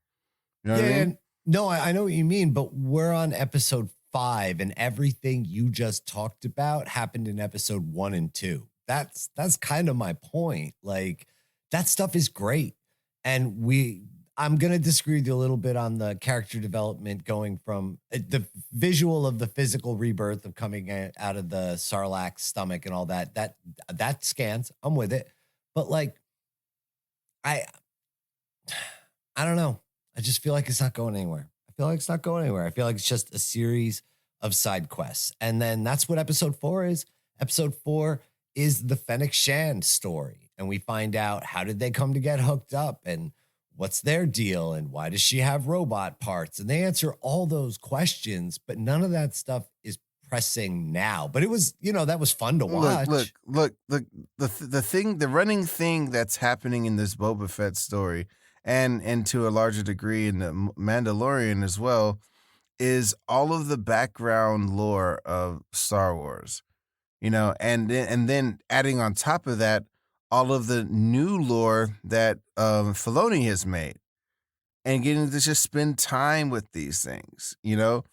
You know what I mean? No, I know what you mean, but we're on episode 5, and everything you just talked about happened in episode 1 and 2. That's kind of my point. Like, that stuff is great. And I'm going to disagree with you a little bit on the character development going from the visual of the physical rebirth of coming out of the Sarlacc's stomach and all that. That scans. I'm with it. But like, I don't know. I just feel like it's not going anywhere. I feel like it's just a series of side quests. And then that's what episode 4 is. Episode 4 is the Fennec Shand story. And we find out, how did they come to get hooked up, and what's their deal, and why does she have robot parts? And they answer all those questions, but none of that stuff is pressing now. But it was, that was fun to watch. Look, the running thing that's happening in this Boba Fett story, and to a larger degree in the Mandalorian as well, is all of the background lore of Star Wars, and then adding on top of that all of the new lore that Filoni has made, and getting to just spend time with these things. You're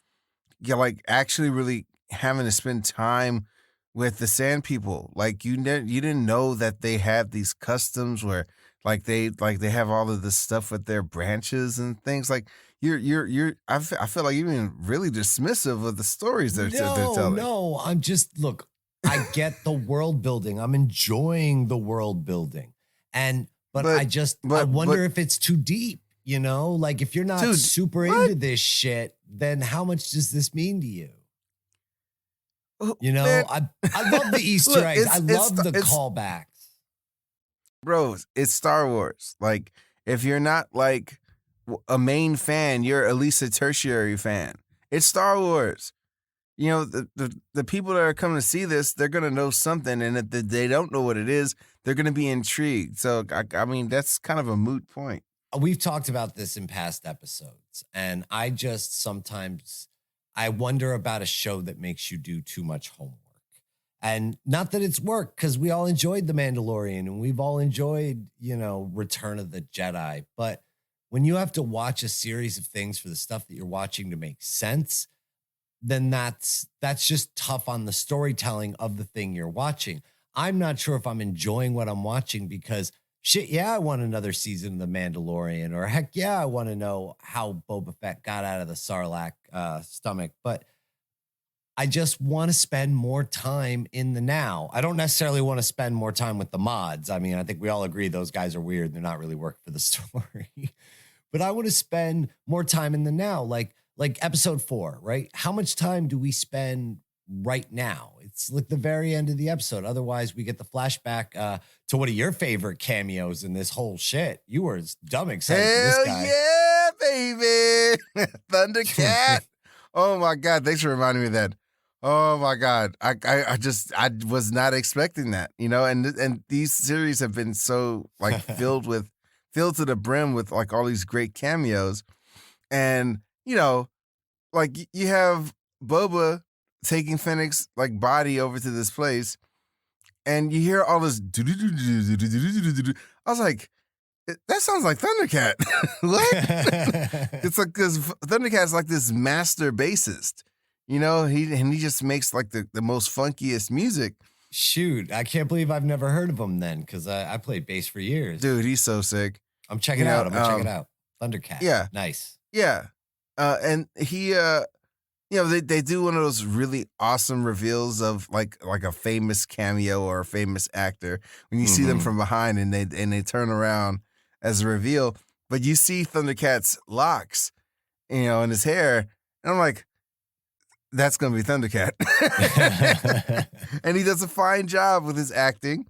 like actually really having to spend time with the Sand People. Like you didn't know that they had these customs where they have all of this stuff with their branches and things. Like I feel like you're being really dismissive of the stories they're telling. No, I'm just, look, I get the world building. I'm enjoying the world building. But I wonder if it's too deep, like if you're not super into this shit, then how much does this mean to you? Man. I love the Easter eggs. I love the callbacks. Bros, it's Star Wars. Like, if you're not like a main fan, you're at least a tertiary fan. It's Star Wars. The people that are coming to see this, they're going to know something. And if they don't know what it is, they're going to be intrigued. So, I mean, that's kind of a moot point. We've talked about this in past episodes. And I just sometimes, I wonder about a show that makes you do too much homework. And not that it's work, because we all enjoyed The Mandalorian and we've all enjoyed, Return of the Jedi. But when you have to watch a series of things for the stuff that you're watching to make sense, then that's just tough on the storytelling of the thing you're watching. I'm not sure if I'm enjoying what I'm watching because shit, yeah, I want another season of The Mandalorian, or heck yeah, I want to know how Boba Fett got out of the Sarlacc stomach. But I just want to spend more time in the now. I don't necessarily want to spend more time with the mods. I mean, I think we all agree those guys are weird. They're not really working for the story. But I want to spend more time in the now, like episode 4, right? How much time do we spend right now? It's like the very end of the episode. Otherwise, we get the flashback to one of your favorite cameos in this whole shit. You were dumb excited for this guy. Yeah, baby. Thundercat. Oh my God. Thanks for reminding me of that. Oh my God. I was not expecting that, and these series have been so like filled to the brim with like all these great cameos. And, like you have Boba taking Fennec's like body over to this place, and you hear all this. I was like, that sounds like Thundercat. What? It's like this Thundercat's like this master bassist. He just makes like the most funkiest music. Shoot, I can't believe I've never heard of him then, because I played bass for years. Dude, he's so sick. I'm checking it out. I'm gonna check it out. Thundercat. Yeah. Nice. Yeah. And he they do one of those really awesome reveals of like a famous cameo or a famous actor when you see them from behind and they turn around as a reveal. But you see Thundercat's locks, in his hair, and I'm like, that's gonna be Thundercat. And he does a fine job with his acting.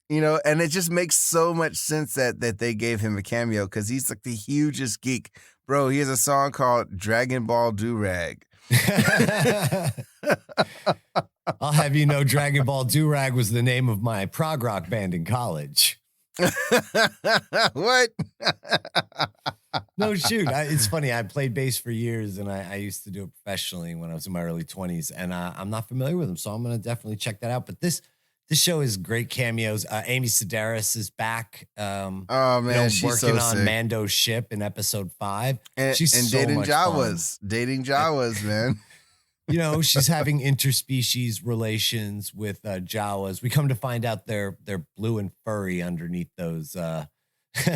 And it just makes so much sense that they gave him a cameo, because he's like the hugest geek. Bro, he has a song called Dragon Ball Do-Rag. I'll have you know, Dragon Ball Durag was the name of my prog rock band in college. What? No, shoot. It's funny. I played bass for years, and I used to do it professionally when I was in my early 20s, and I'm not familiar with them, so I'm going to definitely check that out. But this show is great cameos. Amy Sedaris is back. Oh man, she's working so on sick. Mando's ship in episode 5. And She's so dating much Jawas, fun. dating Jawas, man. You know, she's having interspecies relations with Jawas. We come to find out they're blue and furry underneath those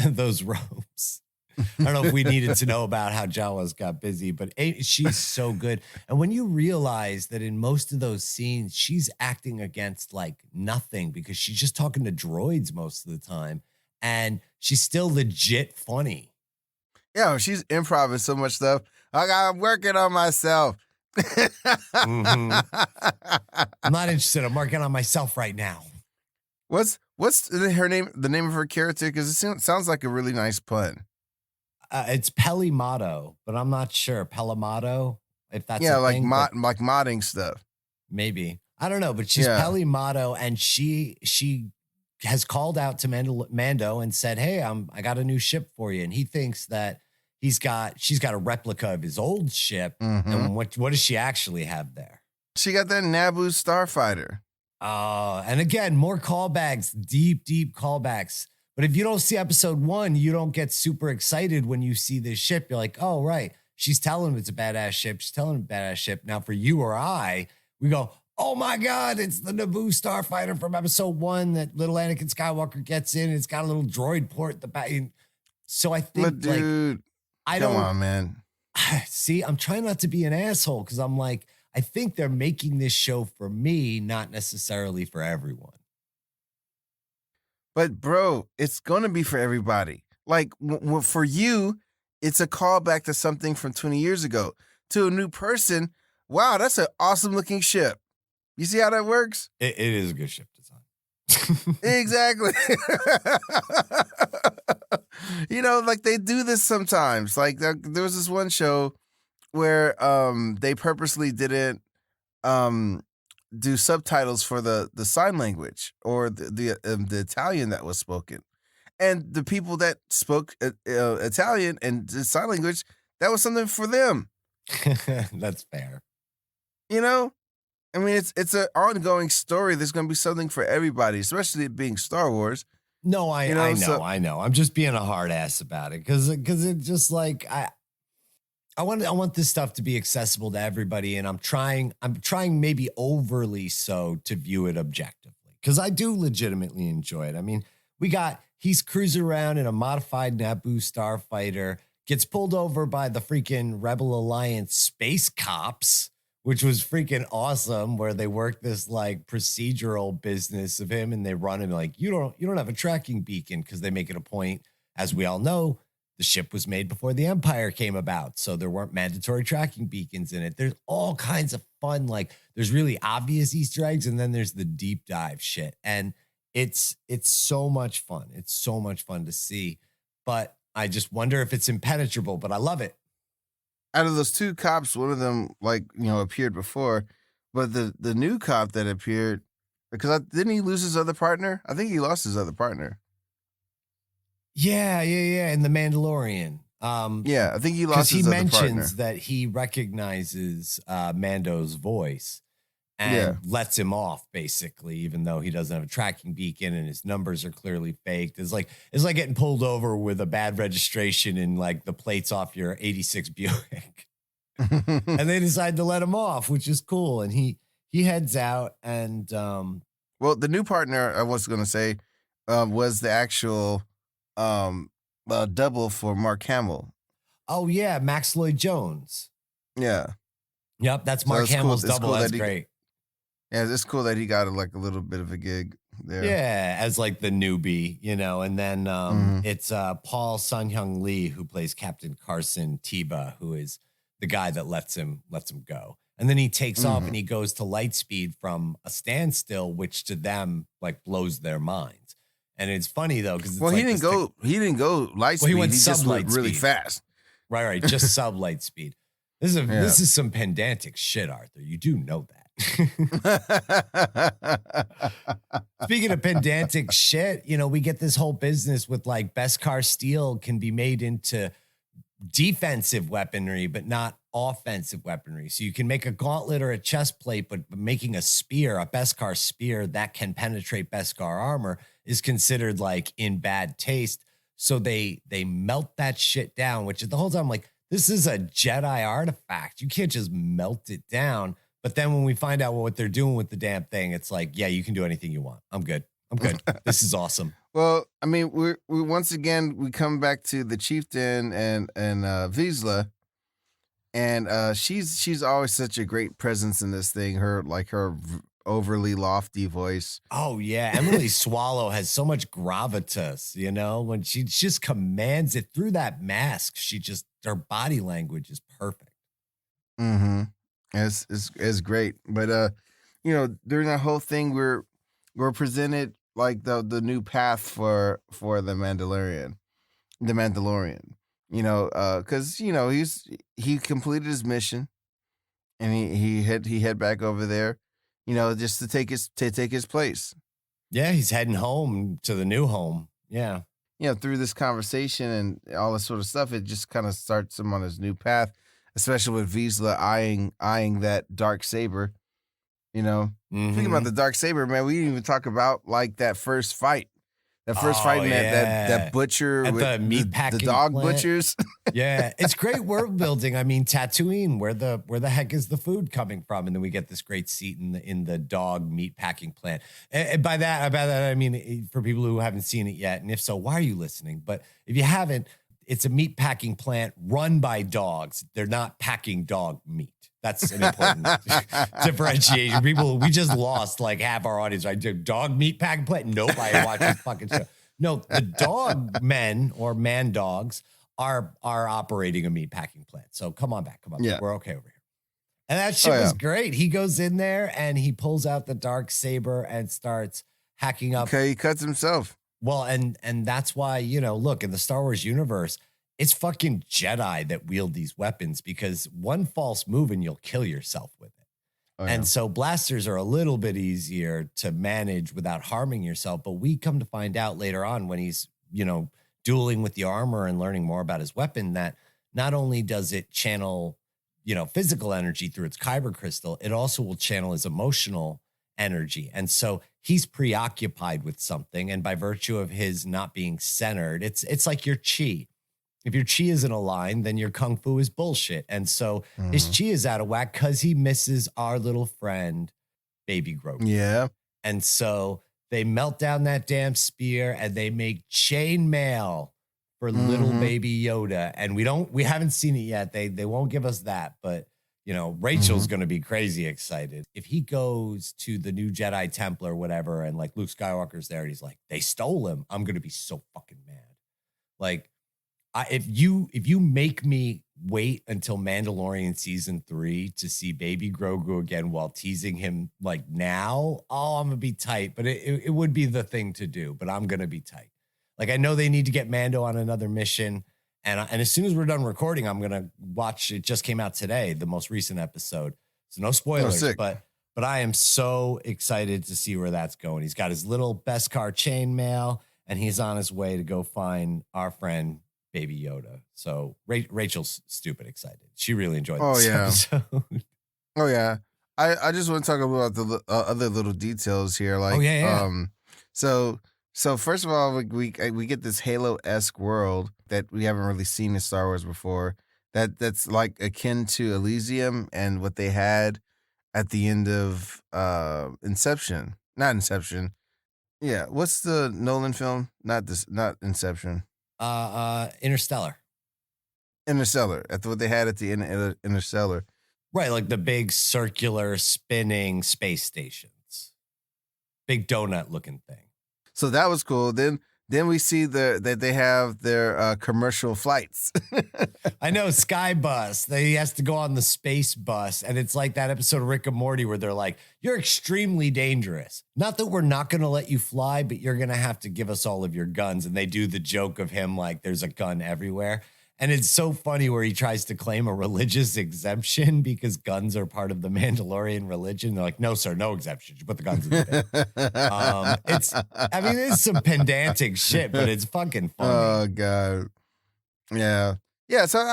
those robes. I don't know if we needed to know about how Jawas got busy, but she's so good. And when you realize that in most of those scenes, she's acting against like nothing because she's just talking to droids most of the time, and she's still legit funny. Yeah, she's improvising so much stuff. I'm working on myself. I'm not interested. I'm working on myself right now. What's her name? The name of her character? Because it sounds like a really nice pun. It's Pelimato, but I'm not sure. Pelimato, if that's like thing, like modding stuff. Maybe, I don't know, but she's Pelimato, and she has called out to Mando and said, "Hey, I got a new ship for you," and he thinks that she's got a replica of his old ship. And what does she actually have there? She got that Naboo starfighter. And again, more callbacks, deep callbacks. But if you don't see episode 1, you don't get super excited when you see this ship. You're like, oh, right. She's telling him it's a badass ship. She's telling him a badass ship. Now, for you or I, we go, oh my God, it's the Naboo starfighter from episode 1 that little Anakin Skywalker gets in. And it's got a little droid port at the back. So I think, but dude, come on, man. See, I'm trying not to be an asshole because I'm like, I think they're making this show for me, not necessarily for everyone. But bro, it's going to be for everybody. Like for you, it's a callback to something from 20 years ago. To a new person, wow, that's an awesome looking ship. You see how that works? It is a good ship design. Exactly. You know, like they do this sometimes. Like there was this one show where they purposely didn't do subtitles for the sign language or the Italian that was spoken, and the people that spoke Italian and the sign language, that was something for them. That's fair. You know, I mean, it's an ongoing story. There's going to be something for everybody, especially it being Star Wars. No, I know. I'm just being a hard ass about it because it just like I want this stuff to be accessible to everybody, and I'm trying maybe overly so to view it objectively because I do legitimately enjoy it. I mean, he's cruising around in a modified Naboo starfighter, gets pulled over by the freaking Rebel Alliance space cops, which was freaking awesome, where they work this like procedural business of him and they run him like, you don't have a tracking beacon, because they make it a point, as we all know, the ship was made before the Empire came about, so there weren't mandatory tracking beacons in it. There's all kinds of fun, like there's really obvious Easter eggs, and then there's the deep dive shit. And it's so much fun. It's so much fun to see. But I just wonder if it's impenetrable, but I love it. Out of those two cops, one of them appeared before, but the new cop that appeared, because didn't he lose his other partner? I think he lost his other partner. Yeah. And the Mandalorian. I think he lost his other partner. Because he mentions that he recognizes Mando's voice and lets him off, basically, even though he doesn't have a tracking beacon and his numbers are clearly faked. It's like getting pulled over with a bad registration and like the plates off your 86 Buick. And they decide to let him off, which is cool. And he heads out and well, the new partner, I was going to say, was the actual double for Mark Hamill. Oh yeah, Max Lloyd Jones. Yeah. Yep, that's Mark Hamill's double. That's great. Yeah, it's cool that he got a little bit of a gig there. Yeah, as like the newbie, and then it's Paul Sun-Hyung Lee who plays Captain Carson Tiba, who is the guy that lets him go. And then he takes off and he goes to light speed from a standstill, which to them like blows their minds. And it's funny though, because he didn't go light speed. He just went really fast. Right, just sub light speed. This is some pedantic shit, Arthur. You do know that. Speaking of pedantic shit, we get this whole business with like Beskar steel can be made into defensive weaponry, but not offensive weaponry. So you can make a gauntlet or a chest plate, but making a spear, a Beskar spear that can penetrate Beskar armor is considered like in bad taste. So they melt that shit down, which the whole time I'm like, this is a Jedi artifact. You can't just melt it down. But then when we find out what they're doing with the damn thing, it's like, yeah, you can do anything you want. I'm good. This is awesome. Well, I mean, we once again we come back to the chieftain and Vizsla, and she's always such a great presence in this thing. Her overly lofty voice. Oh yeah, Emily Swallow has so much gravitas. When she just commands it through that mask. Her body language is perfect. Mm-hmm. It's great, but during that whole thing, we're presented like the new path for the Mandalorian, because he completed his mission, and he head back over there, just to take his place. Yeah, he's heading home to the new home. Yeah, through this conversation and all this sort of stuff, it just kind of starts him on his new path, especially with Vizsla eyeing that dark saber. Speaking about the dark saber, man, we didn't even talk about like that first fight. That first fight, man, that butcher at with the meat packing the dog plant. butchers. Yeah, it's great world building. I mean, Tatooine, where the heck is the food coming from? And then we get this great seat in the dog meat packing plant. And by that I mean for people who haven't seen it yet, and if so, why are you listening? But if you haven't, it's a meat packing plant run by dogs. They're not packing dog meat. That's an important differentiation. People, we just lost like half our audience. I did dog meat packing plant. Nope, I watched this fucking show. No, the dog men or man dogs are operating a meat packing plant. So come on back. Yeah. We're okay over here. And that shit was great. He goes in there and he pulls out the dark saber and starts hacking up. Okay, he cuts himself. Well, and that's why, look, in the Star Wars universe, it's fucking Jedi that wield these weapons, because one false move and you'll kill yourself with it. Oh, yeah. And so blasters are a little bit easier to manage without harming yourself. But we come to find out later on when he's, dueling with the armor and learning more about his weapon, that not only does it channel, physical energy through its kyber crystal, it also will channel his emotional energy. And so he's preoccupied with something. And by virtue of his not being centered, it's like your chi. If your chi isn't aligned, then your kung fu is bullshit. And so his chi is out of whack because he misses our little friend, Baby Grogu. Yeah. And so they melt down that damn spear and they make chainmail for little baby Yoda. And we haven't seen it yet. They won't give us that. But, Rachel's going to be crazy excited. If he goes to the new Jedi Temple or whatever, and like Luke Skywalker's there and he's like, they stole him, I'm going to be so fucking mad. Like, if you make me wait until Mandalorian season 3 to see Baby Grogu again while teasing him like now, I'm gonna be tight. But it would be the thing to do. But I'm gonna be tight. Like, I know they need to get Mando on another mission, and as soon as we're done recording, I'm gonna watch. It just came out today, the most recent episode. So no spoilers, but I am so excited to see where that's going. He's got his little Beskar chainmail, and he's on his way to go find our friend Baby Yoda. So Rachel's stupid excited. She really enjoyed this episode. Oh yeah. I just want to talk about the other little details here. Like, so first of all, we get this Halo-esque world that we haven't really seen in Star Wars before. That's like akin to Elysium and what they had at the end of Inception. Not Inception. Yeah. What's the Nolan film? Not Inception. Interstellar. That's what they had at the end of Interstellar. Right, like the big circular spinning space stations. Big donut looking thing. So that was cool. Then we see that they have their commercial flights. I know, Sky Bus. He has to go on the space bus. And it's like that episode of Rick and Morty where they're like, you're extremely dangerous. Not that we're not going to let you fly, but you're going to have to give us all of your guns. And they do the joke of him like there's a gun everywhere. And it's so funny where he tries to claim a religious exemption because guns are part of the Mandalorian religion. They're like, no, sir, no exemptions. You put the guns in the bin. It's some pedantic shit, but it's fucking funny. Oh, God. Yeah. Yeah. So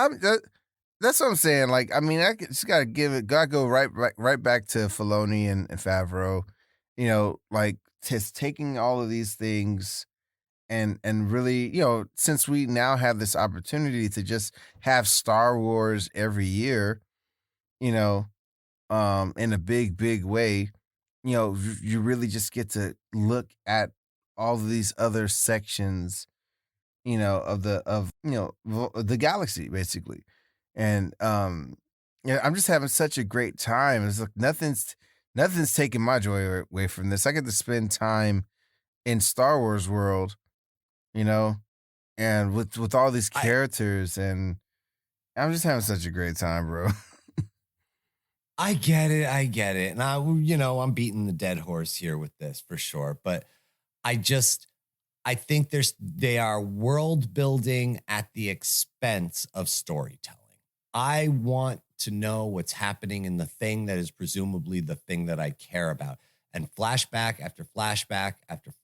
that's what I'm saying. Like, I just got to go right back to Filoni and Favreau, like just taking all of these things and really, since we now have this opportunity to just have Star Wars every year, in a big, big way, you really just get to look at all of these other sections, of the galaxy, basically. And I'm just having such a great time. It's like nothing's taking my joy away from this. I get to spend time in Star Wars world, and with all these characters, and I'm just having such a great time, bro. I get it. And I'm beating the dead horse here with this for sure. But I think they are world building at the expense of storytelling. I want to know what's happening in the thing that is presumably the thing that I care about. And flashback after flashback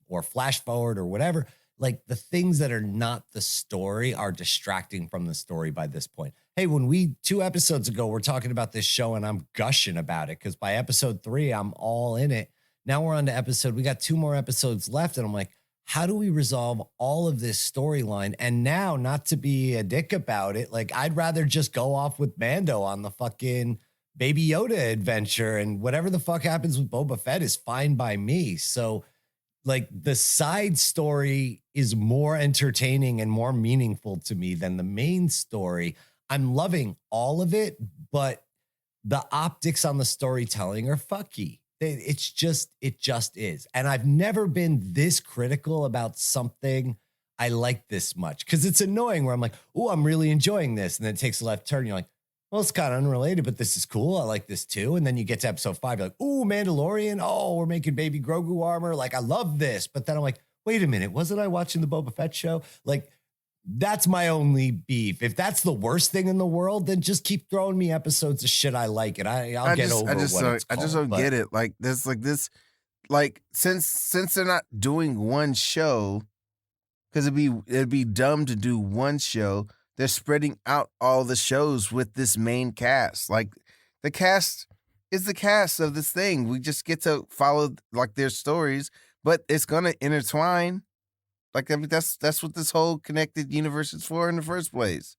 or flash forward or whatever, like the things that are not the story are distracting from the story by this point. Hey, when 2 episodes ago, we're talking about this show and I'm gushing about it because by episode 3, I'm all in it. Now we're on to we got 2 more episodes left. And I'm like, how do we resolve all of this storyline? And now, not to be a dick about it, like I'd rather just go off with Mando on the fucking Baby Yoda adventure, and whatever the fuck happens with Boba Fett is fine by me. So like the side story is more entertaining and more meaningful to me than the main story. I'm loving all of it, but the optics on the storytelling are fucky. It just is. And I've never been this critical about something I like this much, because it's annoying where I'm like, oh, I'm really enjoying this. And then it takes a left turn. And you're like, well, it's kind of unrelated, but this is cool. I like this too. And then you get to episode 5. You're like, ooh, Mandalorian. Oh, we're making baby Grogu armor. Like, I love this. But then I'm like, wait a minute. Wasn't I watching the Boba Fett show? Like, that's my only beef. If that's the worst thing in the world, then just keep throwing me episodes of shit I like, and I'll get over what it's called. I just don't get it. Like this, since they're not doing one show, because it'd be dumb to do one show. They're spreading out all the shows with this main cast. Like the cast is the cast of this thing. We just get to follow like their stories, but it's gonna intertwine. Like, that's what this whole connected universe is for in the first place.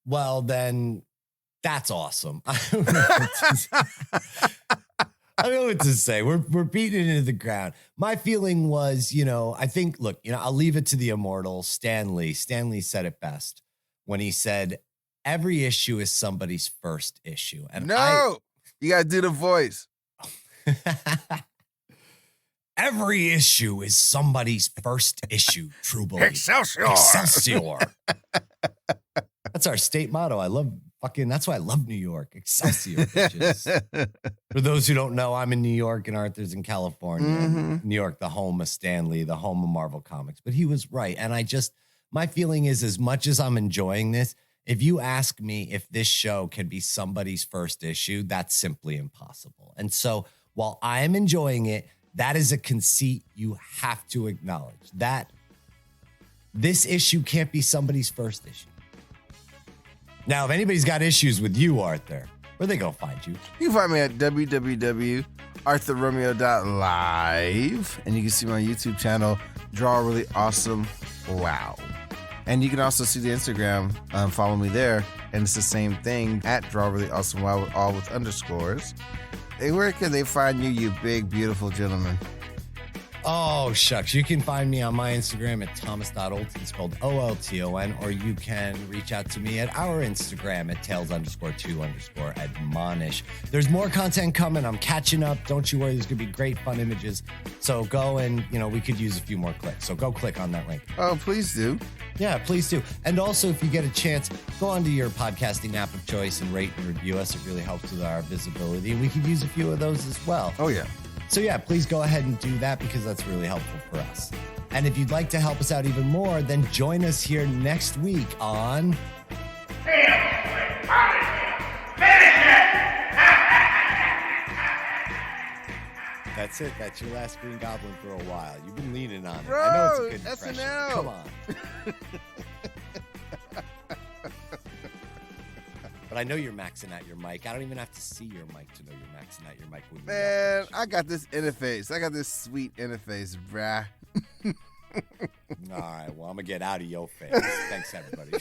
Well, then that's awesome. I don't know what to say. We're beating it into the ground. My feeling was, I think, look, I'll leave it to the immortal Stan Lee. Stan Lee said it best when he said, every issue is somebody's first issue. And you got to do the voice. Every issue is somebody's first issue, true belief. Excelsior. That's our state motto. That's why I love New York. Excelsior, bitches. For those who don't know, I'm in New York and Arthur's in California. Mm-hmm. New York, the home of Stan Lee, the home of Marvel Comics. But he was right. And my feeling is, as much as I'm enjoying this, if you ask me if this show can be somebody's first issue, that's simply impossible. And so while I am enjoying it, that is a conceit you have to acknowledge. That this issue can't be somebody's first issue. Now, if anybody's got issues with you, Arthur, where they go find you? You can find me at www.arthurromeo.live. And you can see my YouTube channel, Draw Really Awesome Wow. And you can also see the Instagram, follow me there. And it's the same thing, at Draw Really Awesome Wow, all with underscores. Hey, where can they find you, you big, beautiful gentleman? Oh, shucks. You can find me on my Instagram at thomas.olton, spelled OLTON, or you can reach out to me at our Instagram at tales_2_admonish. There's more content coming. I'm catching up. Don't you worry. There's going to be great, fun images. So go and, we could use a few more clicks. So go click on that link. Oh, please do. Yeah, please do. And also, if you get a chance, go onto your podcasting app of choice and rate and review us. It really helps with our visibility. And we could use a few of those as well. Oh, yeah. So yeah, please go ahead and do that because that's really helpful for us. And if you'd like to help us out even more, then join us here next week on That's it. That's your last Green Goblin for a while. You've been leaning on it. Bro, I know it's a good impression. SNL. Come on. But I know you're maxing out your mic. I don't even have to see your mic to know you're maxing out your mic. When Man, I got this interface. I got this sweet interface, bruh. All right. Well, I'm going to get out of your face. Thanks, everybody.